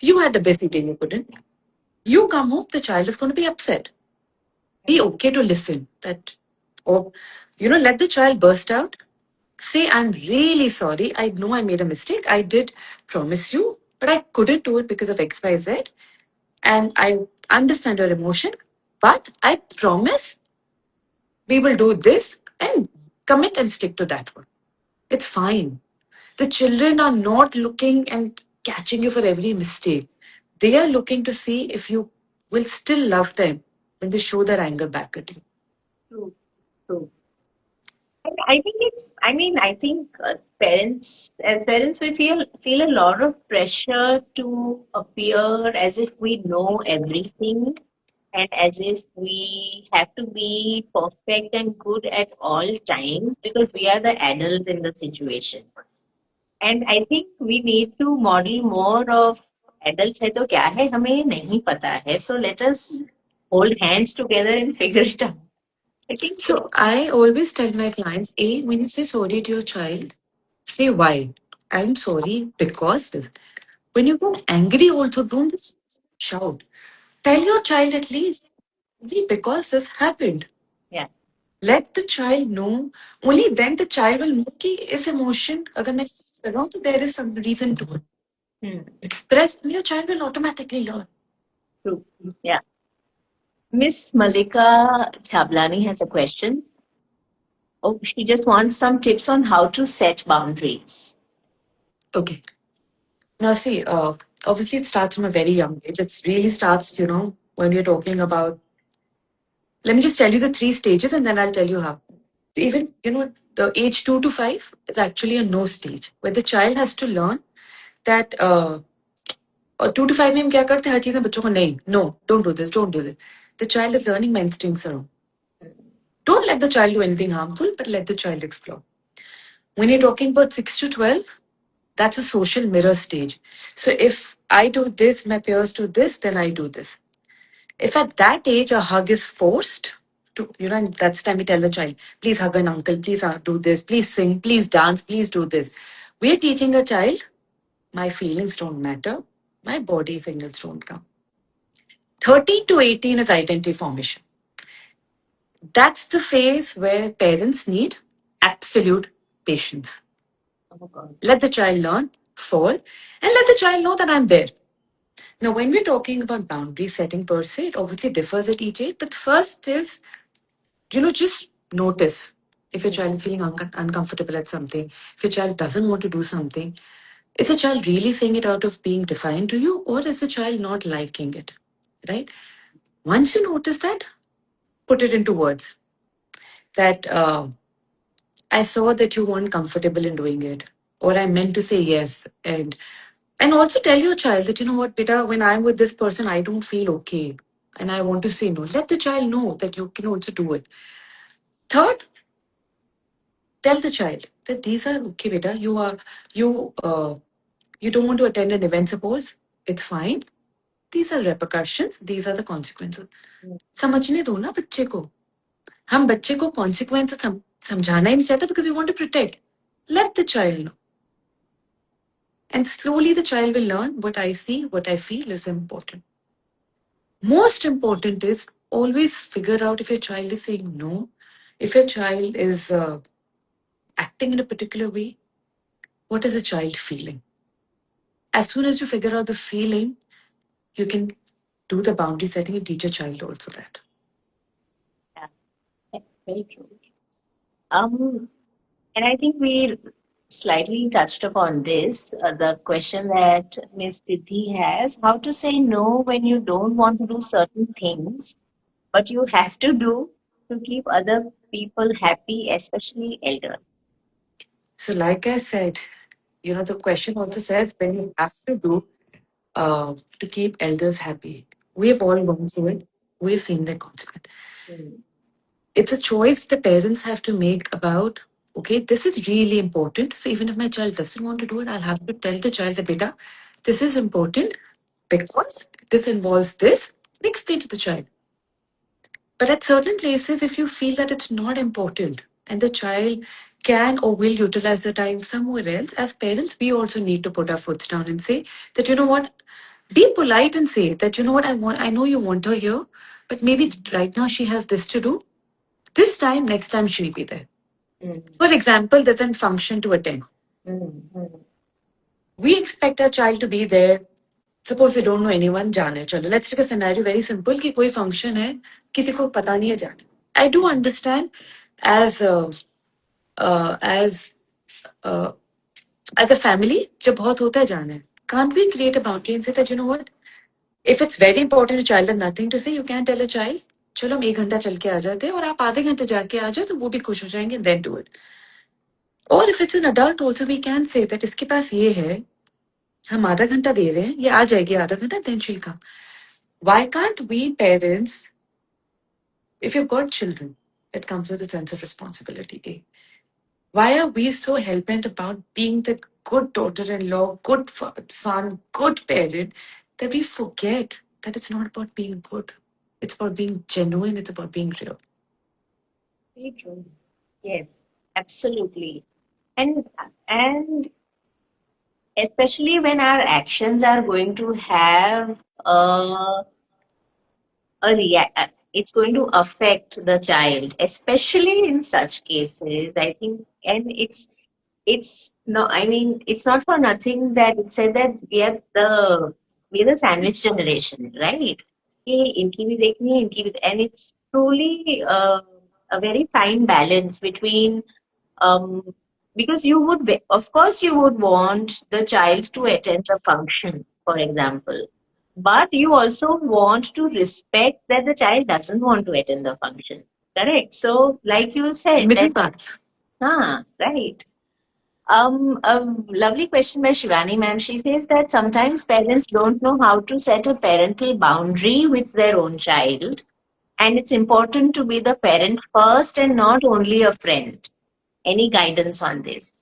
Speaker 2: You had a busy day, you couldn't. You come home, the child is going to be upset. Be okay to listen that Or, let the child burst out. Say, I'm really sorry. I know I made a mistake. I did promise you, but I couldn't do it because of XYZ. And I understand your emotion, but I promise we will do this and commit and stick to that one. It's fine. The children are not looking and catching you for every mistake. They are looking to see if you will still love them when they show their anger back at you.
Speaker 1: True, true. I think it's. I mean, I think parents, as parents, we feel a lot of pressure to appear as if we know everything, and as if we have to be perfect and good at all times because we are the adults in the situation. And I think we need to model more of adults है तो क्या है हमें नहीं पता है. So let us hold hands together and figure it out. I think.
Speaker 2: So I always tell my clients, A, when you say sorry to your child, say why. I'm sorry because this. When you get angry, also don't just shout. Tell your child at least, "See, because this happened."
Speaker 1: Yeah.
Speaker 2: Let the child know. Only then the child will know कि इस emotion अगर मैं कर रहा हूँ तो there is some reason to it. Express, your child will automatically learn.
Speaker 1: True. Yeah. Miss Malika Chablani has a question. Oh, she just wants some tips on how to set boundaries.
Speaker 2: Okay. Now see, obviously it starts from a very young age. It really starts, when you're talking about. Let me just tell you the three stages, and then I'll tell you how. Even, the age 2 to 5 is actually a no stage, where the child has to learn that. और 2 to 5 में हम क्या करते हैं हर चीज में बच्चों को नहीं no don't do this the child is learning my instincts around don't let the child do anything harmful but let the child explore when you talking about 6 to 12 that's a social mirror stage. So if I do this, my peers do this, then I do this. If at that age a hug is forced, and that's the time we tell the child, please hug an uncle, please do this, please sing, please dance, please do this. We're teaching a child, my feelings don't matter, my body signals don't come. 13 to 18 is identity formation. That's the phase where parents need absolute patience.
Speaker 1: Oh, God.
Speaker 2: Let the child learn, fall, and let the child know that I'm there. Now, when we're talking about boundary setting per se, it obviously differs at each age. But first is, just notice if your child is feeling uncomfortable at something, if your child doesn't want to do something. Is the child really saying it out of being defiant to you, or is the child not liking it? Right? Once you notice that, put it into words. That I saw that you weren't comfortable in doing it, or I meant to say yes, and also tell your child that you know what, beta, when I'm with this person, I don't feel okay, and I want to say no. Let the child know that you can also do it. Third, tell the child that these are okay, beta. You don't want to attend an event. Suppose it's fine. These are repercussions. These are the consequences. समझने दो ना बच्चे को. हम बच्चे को consequences समझाना ही नहीं चाहते because we want to protect. Let the child know. And slowly the child will learn what I see, what I feel is important. Most important is always figure out if your child is saying no, if your child is acting in a particular way, what is the child feeling? As soon as you figure out the feeling, you can do the boundary setting and teach your child also that.
Speaker 1: Yeah, very true. And I think we slightly touched upon this. The question that Ms. Siddhi has, how to say no when you don't want to do certain things, but you have to do to keep other people happy, especially elders.
Speaker 2: So, like I said, the question also says when you have to do to keep elders happy. We have all gone through it. We've seen the consequence. It's a choice the parents have to make about, okay, this is really important. So even if my child doesn't want to do it, I'll have to tell the child that, beta, this is important because this involves this, and explain to the child. But at certain places, if you feel that it's not important and the child can or will utilize the time somewhere else, as parents, we also need to put our foots down and say that, you know what, be polite and say that, you know what, I know you want her here, but maybe right now she has this to do. This time, next time she'll be there.
Speaker 1: Mm.
Speaker 2: For example, there's a function to attend.
Speaker 1: Mm.
Speaker 2: We expect our child to be there. Suppose they don't know anyone, जाने चलो. Let's take a scenario very simple कि कोई function है, किसी को पता नहीं है जाने. I do understand as uh, as uh, as a family, जब बहुत होता है जाना है. Can't we create a boundary and say that, you know what? If it's very important to child and nothing to say, you can tell a child, चलो हम 1 घंटा चल के आ जाते हैं और आप आधे घंटे जाके आ जाओ तो वो भी खुश हो जाएंगे, then do it. Or if it's an adult also, we can say that इसके पास ये है, हम आधा घंटा दे रहे हैं, ये आ जाएगी आधा घंटा, then she'll come. Why can't we parents, if you've got children, it comes with a sense of responsibility. Eh? Why are we so hell-bent about being the good daughter-in-law, good son, good parent, that we forget that it's not about being good. It's about being genuine. It's about being real.
Speaker 1: Very true. Yes, absolutely. And especially when our actions are going to have it's going to affect the child, especially in such cases, I think. And it's no, I mean, it's not for nothing that it said that we are the sandwich generation, right? कि इनकी भी देखनी है, इनकी भी, and it's truly a very fine balance between um, because of course, you would want the child to attend the function, for example, but you also want to respect that the child doesn't want to attend the function. Correct. So, like you said,
Speaker 2: Middle
Speaker 1: that
Speaker 2: path.
Speaker 1: right. A lovely question by Shivani ma'am. She says that sometimes parents don't know how to set a parental boundary with their own child, and it's important to be the parent first and not only a friend. Any guidance on this?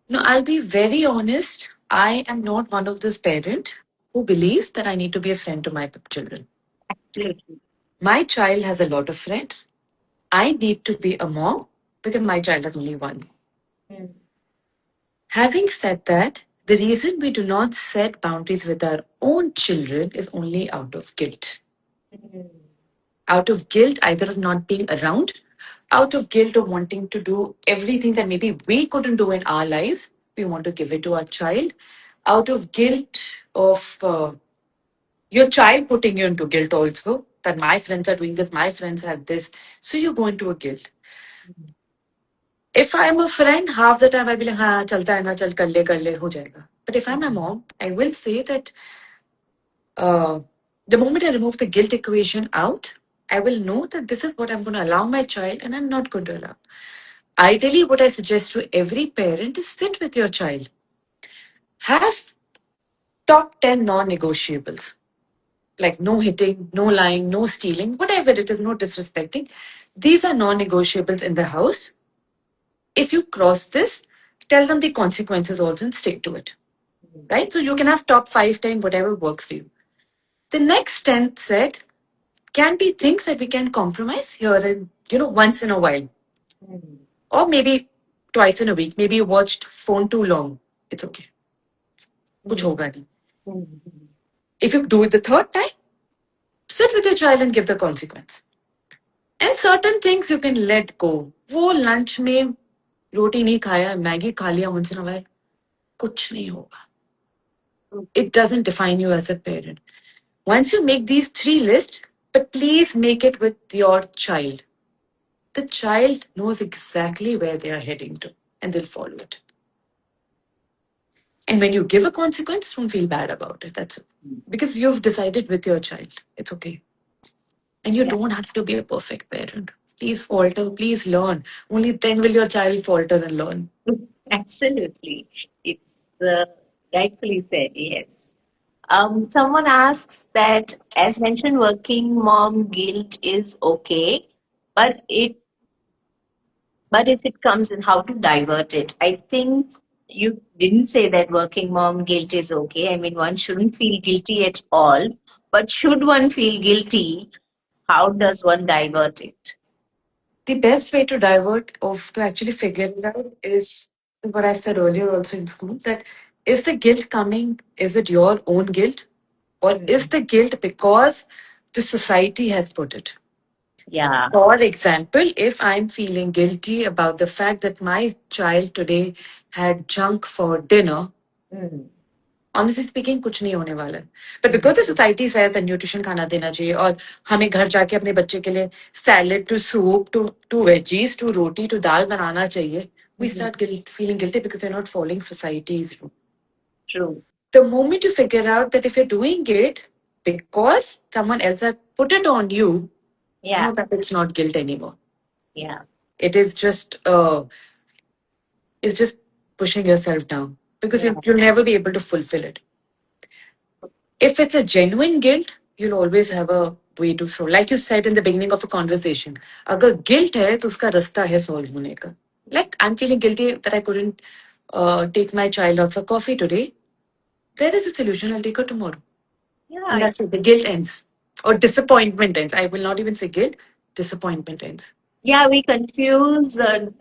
Speaker 2: No, I'll be very honest. I am not one of those parent who believes that I need to be a friend to my children.
Speaker 1: Absolutely.
Speaker 2: My child has a lot of friends. I need to be a mom because my child has only one.
Speaker 1: Mm.
Speaker 2: Having said that, the reason we do not set boundaries with our own children is only out of guilt.
Speaker 1: Mm.
Speaker 2: Out of guilt, either of not being around, out of guilt of wanting to do everything that maybe we couldn't do in our life, we want to give it to our child. Out of guilt of your child putting you into guilt also, that my friends are doing this, my friends have this. So you go into a guilt. If I'm a friend, half the time I'll be like, हाँ चलता है ना चल कर ले हो जाएगा. But if I'm a mom, I will say that the moment I remove the guilt equation out, I will know that this is what I'm going to allow my child and I'm not going to allow. Ideally, what I suggest to every parent is sit with your child. Have top 10 non negotiables like no hitting, no lying, no stealing, whatever it is, no disrespecting. These are non negotiables in the house. If you cross this, tell them the consequences also and stick to it. Right? So you can have top 5, 10, whatever works for you. The next 10th set can be things that we can compromise here and, once in a while. Or maybe twice in a week. Maybe you watched phone too long. It's okay. Kuch hoga nahi. If you do it the third time, sit with your child and give the consequence. And certain things you can let go. वो lunch में रोटी नहीं खाया, Maggi खा लिया once in a while. कुछ नहीं होगा. It doesn't define you as a parent. Once you make these 3 lists, but please make it with your child. The child knows exactly where they are heading to and they'll follow it. And when you give a consequence, don't feel bad about it. That's it. Because you've decided with your child. It's okay. And you don't have to be a perfect parent. Please falter, please learn. Only then will your child falter and learn.
Speaker 1: Absolutely. It's rightfully said, yes. Someone asks that, as mentioned, working mom guilt is okay, but if it comes in, how to divert it? I think you didn't say that working mom guilt is okay. I mean, one shouldn't feel guilty at all, but should one feel guilty, how does one divert it?
Speaker 2: The best way to divert of to actually figure it out is what I've said earlier also in school that is the guilt coming, is it your own guilt? Or is the guilt because the society has put it?
Speaker 1: Yeah.
Speaker 2: For example, if I'm feeling guilty about the fact that my child today had junk for dinner,
Speaker 1: Mm.
Speaker 2: Honestly speaking कुछ नहीं होने वाला है. But
Speaker 1: Mm.
Speaker 2: Because the society से nutrition खाना देना चाहिए और हमें घर जाके अपने बच्चे के लिए salad to soup to veggies to रोटी टू दाल बनाना चाहिए. We
Speaker 1: Mhm.
Speaker 2: start feeling guilty because we're not following society's rule.
Speaker 1: True.
Speaker 2: The moment you figure out that if you're doing it because someone else has put it on you,
Speaker 1: Yeah.
Speaker 2: no, that it's not guilt anymore.
Speaker 1: Yeah.
Speaker 2: It is just it's just pushing yourself down because
Speaker 1: Yeah.
Speaker 2: you'll never be able to fulfill it. If it's a genuine guilt, you'll always have a way to solve. Like you said in the beginning of a conversation, अगर guilt है तो उसका रास्ता है solve होने का. Like I'm feeling guilty that I couldn't take my child out for coffee today. There is a solution. I'll take her tomorrow, and
Speaker 1: Yeah.
Speaker 2: that's it. The guilt ends or disappointment ends. I will not even say guilt. Disappointment ends.
Speaker 1: Yeah, we confuse
Speaker 2: Guilt,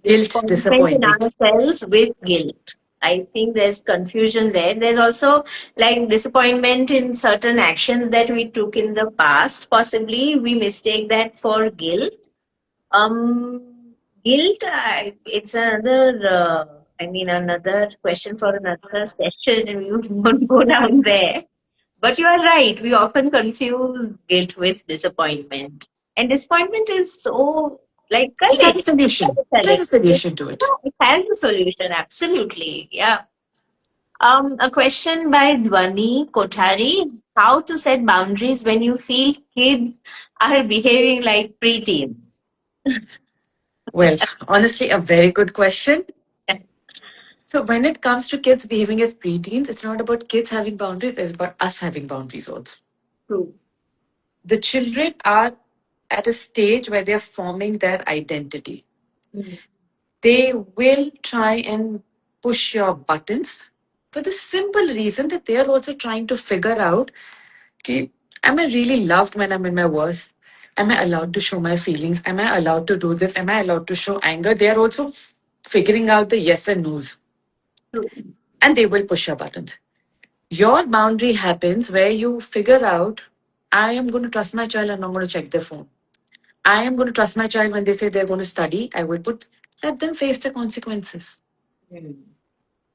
Speaker 1: disappointment in
Speaker 2: disappointment.
Speaker 1: ourselves with guilt. I think there's confusion there. There's also like disappointment in certain actions that we took in the past. Possibly we mistake that for guilt. Guilt, it's another, I mean, another question for another session, and we won't go down there. But you are right. We often confuse guilt with disappointment. And disappointment is so like
Speaker 2: It has a
Speaker 1: correct.
Speaker 2: solution. It has a solution to it.
Speaker 1: It has a solution, absolutely. Yeah. A question by Dwani Kothari. How to set boundaries when you feel kids are behaving like preteens?
Speaker 2: Well, honestly, a very good question. So when it comes to kids behaving as preteens, it's not about kids having boundaries, it's about us having boundaries also.
Speaker 1: True.
Speaker 2: The children are at a stage where they're forming their identity.
Speaker 1: Mm.
Speaker 2: They will try and push your buttons for the simple reason that they're also trying to figure out, okay, am I really loved when I'm in my worst? Am I allowed to show my feelings? Am I allowed to do this? Am I allowed to show anger? They're also figuring out the yes and no's.
Speaker 1: True.
Speaker 2: And they will push your buttons. Your boundary happens where you figure out, I am going to trust my child. I'm not going to check their phone. I am going to trust my child when they say they're going to study. I will let them face the consequences.
Speaker 1: Mm.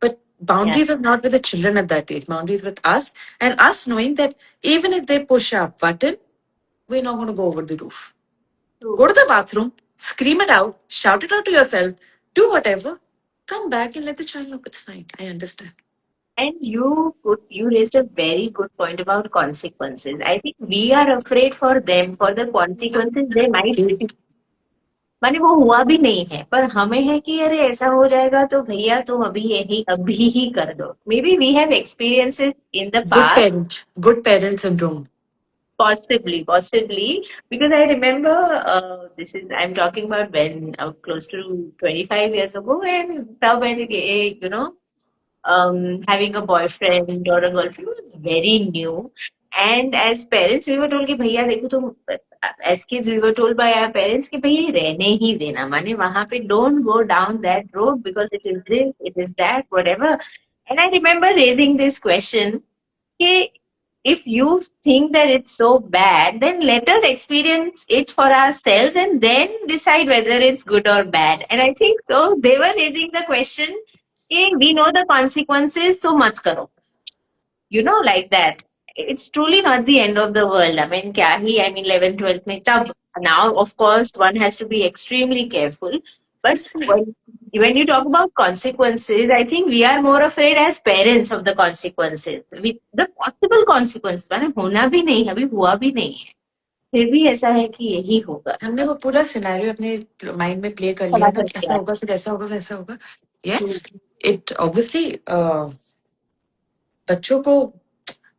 Speaker 2: But
Speaker 1: Yeah.
Speaker 2: boundaries are not with the children at that age. Boundaries with us, and us knowing that even if they push our button, we're not going to go over the roof.
Speaker 1: True.
Speaker 2: Go to the bathroom, scream it out, shout it out to yourself, do whatever, come back and let the child know it's fine. I understand.
Speaker 1: And you raised a very good point about consequences. I think we are afraid for them for the consequences they might receive. माने वो हुआ भी नहीं है पर हमें है कि अरे ऐसा हो जाएगा तो भैया तुम अभी ही कर दो. Maybe we have experiences in the past.
Speaker 2: Good parent syndrome.
Speaker 1: Possibly, because I remember this is I'm talking about when close to 25 years ago, and when having a boyfriend or a girlfriend was very new. And as parents, we were told कि भैया देखो तुम as kids we were told by our parents कि भैया रहने ही देना माने वहां पे don't go down that road because it is this, it is that, whatever. And I remember raising this question कि if you think that it's so bad, then let us experience it for ourselves and then decide whether it's good or bad. And I think so they were raising the question, hey, we know the consequences, so mat karo. Like that. It's truly not the end of the world. I mean, I mean, 11, 12, mein tab. Now, of course, one has to be extremely careful. But when you talk about consequences, I think we are more afraid as parents of the consequences. The possible consequences, माने होना भी नहीं है, अभी हुआ भी नहीं है. फिर भी ऐसा है कि यही होगा.
Speaker 2: हमने वो पूरा सिनेरियो अपने माइंड में प्ले कर लिया
Speaker 1: खड़ा
Speaker 2: ना
Speaker 1: कर
Speaker 2: कि ऐसा
Speaker 1: दिया.
Speaker 2: होगा फिर ऐसा होगा वैसा होगा. Yes, it obviously बच्चों को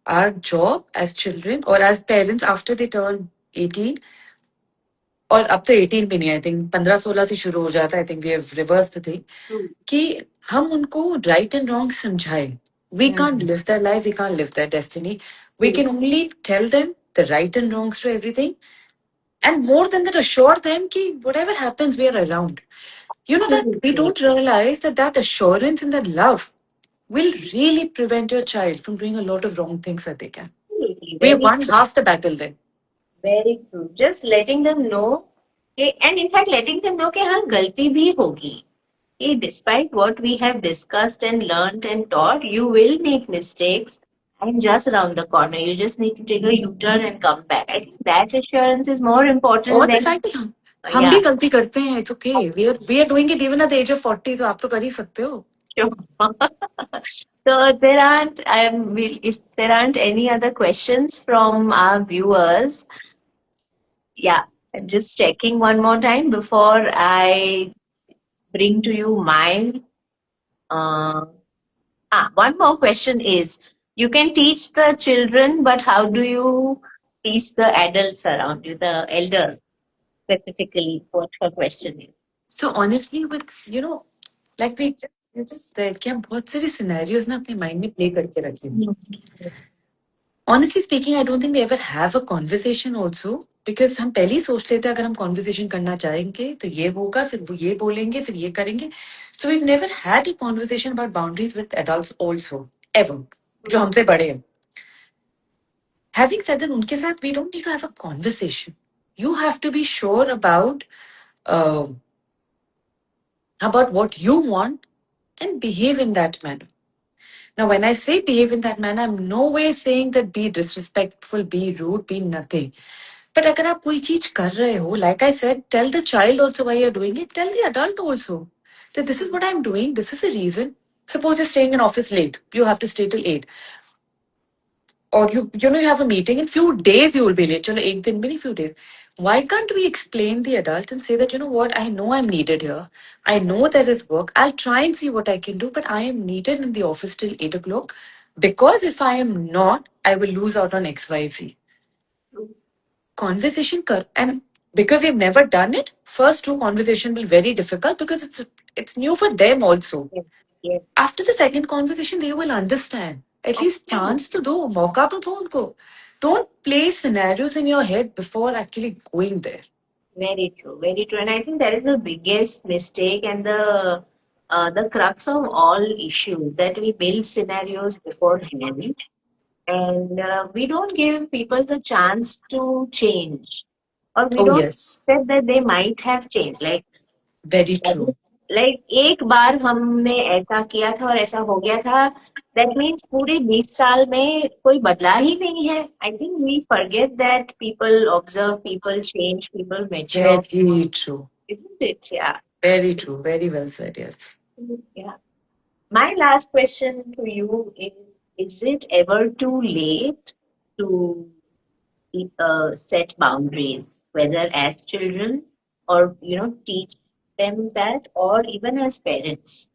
Speaker 2: our job as children or as parents after they turn 18 और अब तो 18 भी नहीं, आई थिंक 15-16 से शुरू हो जाता है. I think we have reverse the thing कि हम उनको राइट एंड रॉन्ग समझाए. We can't live their life, we can't live their destiny. We can only tell them the right and wrongs to everything. And more than that, assure them that whatever happens, we are around. You know that we don't realize that assurance and that love will really prevent your child from doing a lot of wrong things that they can. We have
Speaker 1: Very
Speaker 2: won half the battle then.
Speaker 1: Very true. Just letting them know, and in fact, letting them know कि हाँ गलती भी होगी. Despite what we have discussed and learned and taught, you will make mistakes and just around the corner. You just need to take a U-turn and come back. I think that assurance is more important
Speaker 2: और the
Speaker 1: than,
Speaker 2: fact कि हम
Speaker 1: yeah,
Speaker 2: भी गलती करते हैं, it's okay, we are doing it even at the age of 40, so आप तो कर ही सकते हो.
Speaker 1: sure. So there aren't, if there aren't any other questions from our viewers, yeah, I'm just checking one more time before I bring to you my. Uh, one more question is, you can teach the children, but how do you teach the adults around you, the elders specifically? What her question is.
Speaker 2: So honestly, with like we just said कि हम बहुत सारे scenarios ना अपने mind में play करके रखे हैं. Honestly speaking, I don't think we ever have a conversation also, because हम पहले ही सोच लेते हैं अगर हम conversation करना चाहेंगे तो ये होगा, फिर वो ये बोलेंगे, फिर ये करेंगे. So we've never had a conversation about boundaries with adults also, ever, जो हमसे बड़े हैं. Having said that, उनके साथ we don't need to have a conversation. You have to be sure uh, about what you want and behave in that manner. Now, when I say behave in that manner, I'm no way saying that be disrespectful, be rude, be nothing. But अगर आप कोई चीज कर रहे हो, like I said, tell the child also why you're doing it. Tell the adult also that this is what I'm doing. This is the reason. Suppose you're staying in office late. You have to stay till 8. Or you have a meeting in few days you will be late. चलो एक दिन भी नहीं, few days. Why can't we explain the adult and say that, you know what, I know I'm needed here. I know there is work. I'll try and see what I can do, but I am needed in the office till 8 o'clock, because if I am not, I will lose out on XYZ. Conversation kar, and because they've never done it, first two conversation will be very difficult because it's new for them also.
Speaker 1: Yes, yes.
Speaker 2: After the second conversation, they will understand. At least chance to do, mauka to do unko. Don't play scenarios in your head before actually going there.
Speaker 1: Very true, very true. And I think that is the biggest mistake and the crux of all issues, that we build scenarios beforehand and we don't give people the chance to change, or we
Speaker 2: Oh
Speaker 1: don't
Speaker 2: yes,
Speaker 1: accept that they might have changed.
Speaker 2: very true.
Speaker 1: Like एक बार हमने ऐसा किया था और ऐसा हो गया था, दैट मीन्स पूरे 20 साल में कोई बदला ही नहीं है. I think we forget that people observe, people change, people mature.
Speaker 2: Very true.
Speaker 1: Isn't it? Yeah.
Speaker 2: Very true. Very well said. Yes.
Speaker 1: Yeah. My last question to you is it ever too late to set boundaries, whether as children or, teach them that, or even as parents?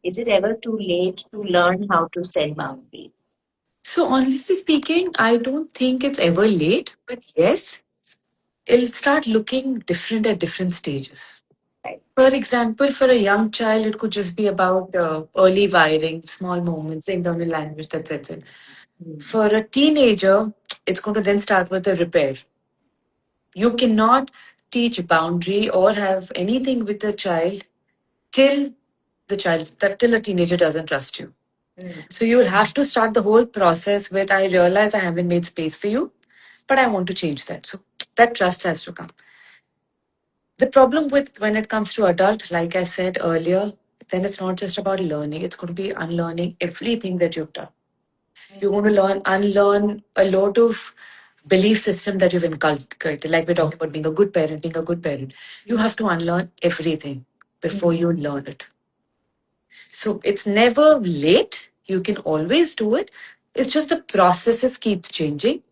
Speaker 1: Is it ever too late to learn how to set boundaries?
Speaker 2: So honestly speaking, I don't think it's ever late, but yes, it'll start looking different at different stages.
Speaker 1: Right.
Speaker 2: For example, for a young child, it could just be about early wiring, small movements, internal language, that sets in. For a teenager, it's going to then start with the repair. You cannot teach boundary or have anything with a child till till a teenager doesn't trust you. So you will have to start the whole process with, I realize I haven't made space for you, but I want to change that. So that trust has to come. The problem with when it comes to adult, like I said earlier, then it's not just about learning, it's going to be unlearning everything that you've done. You're going to unlearn a lot of belief system that you've inculcated. Like we're talking about being a good parent, being a good parent. You have to unlearn everything before you learn it. So it's never late. You can always do it. It's just the processes keep changing.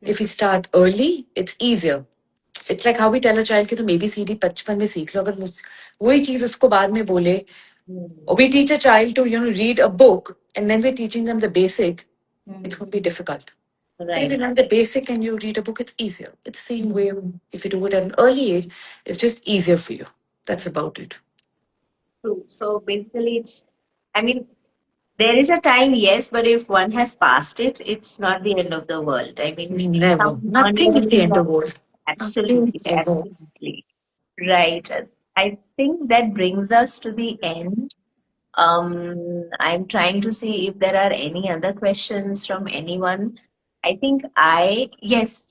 Speaker 2: If you start early, it's easier. It's like how we tell a child कि तुम ABCD बचपन में सीख लो. अगर वही चीज उसको बाद में बोले, or we teach a child to read a book and then we're teaching them the basic, it's going to be difficult. But if you learn the basic and you read a book, it's easier. It's the same way if you do it at an early age, it's just easier for you. That's about it.
Speaker 1: True. So basically, I mean, there is a time, yes, but if one has passed it, it's not the end of the world. I mean,
Speaker 2: Never.
Speaker 1: some
Speaker 2: Nothing is the
Speaker 1: unlearning
Speaker 2: end of the world. Nothing
Speaker 1: absolutely,
Speaker 2: ever.
Speaker 1: absolutely. Right. I think that brings us to the end. I'm trying to see if there are any other questions from anyone. I think yes,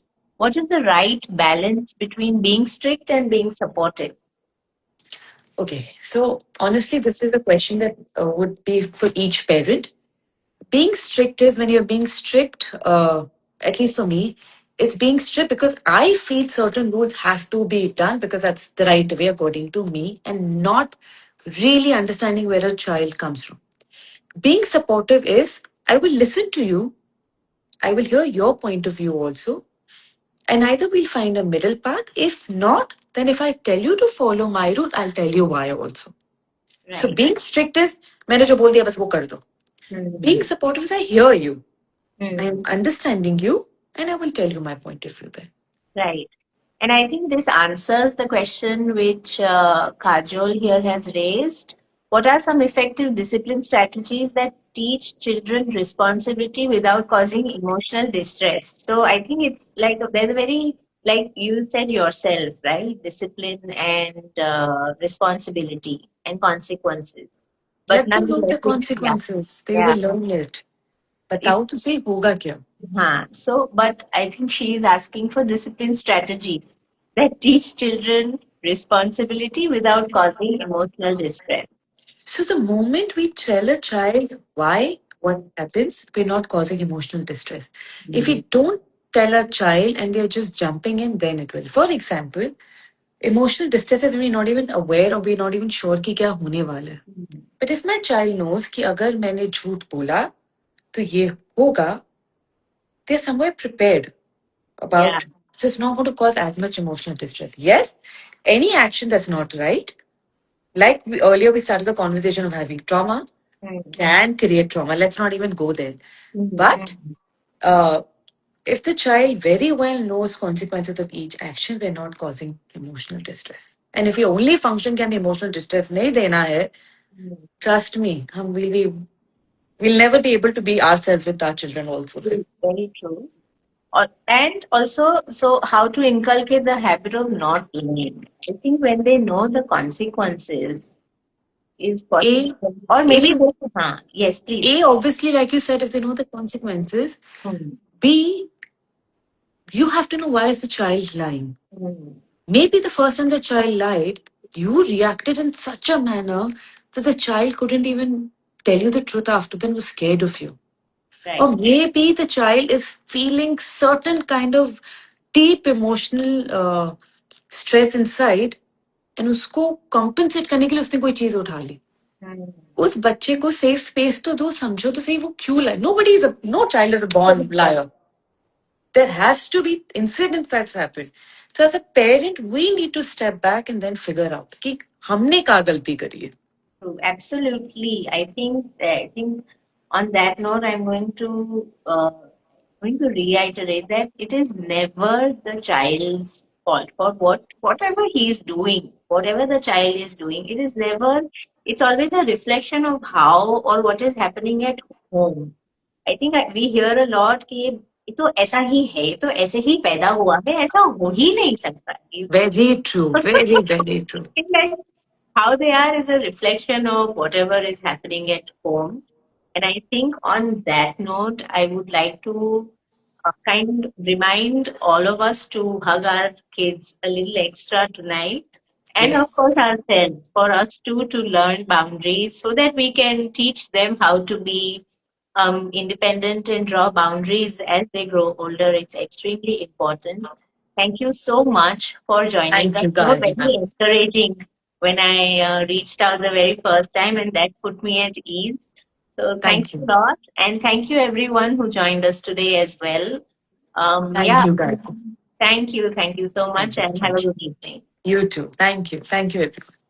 Speaker 1: what is the right balance between being strict and being supportive?
Speaker 2: Okay, so honestly, this is a question that would be for each parent. Being strict is when you're being strict, at least for me, it's being strict because I feel certain rules have to be done because that's the right way according to me, and not really understanding where a child comes from. Being supportive is I will listen to you, I will hear your point of view also, and either we'll find a middle path. If not, then if I tell you to follow my rules, I'll tell you why also. So
Speaker 1: Right.
Speaker 2: being strict is मैंने जो बोल दिया बस वो कर दो. Being
Speaker 1: Hmm.
Speaker 2: supportive is I hear you, I am
Speaker 1: Hmm.
Speaker 2: understanding you, and I will tell you my point of view then.
Speaker 1: Right. And I think this answers the question which Kajol here has raised. What are some effective discipline strategies that teach children responsibility without causing emotional distress? So I think it's like there's a very, like you said yourself, right? Discipline and responsibility and consequences. But
Speaker 2: Let them know
Speaker 1: nonetheless,
Speaker 2: the
Speaker 1: yeah,
Speaker 2: consequences. They
Speaker 1: yeah.
Speaker 2: will learn it.
Speaker 1: It,
Speaker 2: बताओ तो सही होगा क्या?
Speaker 1: so, but I think she is asking for discipline strategies that teach children responsibility without causing emotional distress.
Speaker 2: So the moment we tell a child why, what happens, we're not causing emotional distress. If
Speaker 1: Mm.
Speaker 2: we don't tell a child and they're just jumping in, then it will. For example, emotional distress is when we're not even aware or we're not even sure कि क्या होने वाला है. But if my child knows कि अगर मैंने झूठ बोला तो ये होगा, they're somewhere prepared
Speaker 1: Yeah.
Speaker 2: about. So it's not going to cause as much emotional distress. Yes, any action that's not right, like earlier we started the conversation of having trauma,
Speaker 1: Mm.
Speaker 2: can create trauma. Let's not even go there.
Speaker 1: Mhm,
Speaker 2: But
Speaker 1: mhm.
Speaker 2: uh, if the child very well knows consequences of each action, we're not causing emotional distress. And if we only function can emotional distress nahi dena hai,
Speaker 1: Mm.
Speaker 2: trust me, we'll never be able to be ourselves with our children also.
Speaker 1: True, very true. And also, so how to inculcate the habit of not blaming. I think when they know the consequences is
Speaker 2: A,
Speaker 1: possible, or maybe
Speaker 2: A,
Speaker 1: they, yes, please.
Speaker 2: Obviously, like you said, if they know the consequences.
Speaker 1: Mm.
Speaker 2: B, you have to know why is the child lying.
Speaker 1: Mm.
Speaker 2: Maybe the first time the child lied, you reacted in such a manner that the child couldn't even tell you the truth after then was scared of you. Or
Speaker 1: Right.
Speaker 2: maybe the child is feeling certain kind of deep emotional stress inside and उसको compensate करने के लिए उसने कोई चीज उठा ली.
Speaker 1: Mm.
Speaker 2: उस बच्चे को सेफ स्पेस तो दो समझो तो सही वो क्यों लाए. Nobody is a no child is a born liar. There has to be incidents that's happened. So as a parent, we need to step back and then figure out कि हमने क्या गलती करी है.
Speaker 1: True, absolutely. I think on that note, I'm going to reiterate that it is never the child's fault for whatever he is doing, whatever the child is doing. It is never. It's always a reflection of how or what is happening at home. I think we hear a lot कि ये तो ऐसा ही है, ये तो ऐसे ही पैदा हुआ है, ऐसा हो ही नहीं सकता.
Speaker 2: Very true. Very, very true.
Speaker 1: Like how they are is a reflection of whatever is happening at home. And I think on that note, I would like to kind of remind all of us to hug our kids a little extra tonight. And of course,
Speaker 2: Yes.
Speaker 1: ourselves, for us too, to learn boundaries so that we can teach them how to be independent and draw boundaries as they grow older. It's extremely important. Thank you so much for joining
Speaker 2: Thank
Speaker 1: us.
Speaker 2: you,
Speaker 1: You were
Speaker 2: Gargee,
Speaker 1: very
Speaker 2: ma'am.
Speaker 1: encouraging when I reached out the very first time, and that put me at ease. So thanks
Speaker 2: Thank you.
Speaker 1: a lot, and thank you everyone who joined us today as well.
Speaker 2: Thank
Speaker 1: Yeah,
Speaker 2: you, Gargee.
Speaker 1: thank you so
Speaker 2: Thank
Speaker 1: much,
Speaker 2: you
Speaker 1: and
Speaker 2: so
Speaker 1: have a
Speaker 2: much.
Speaker 1: good evening.
Speaker 2: You too. Thank you. Thank you, everyone.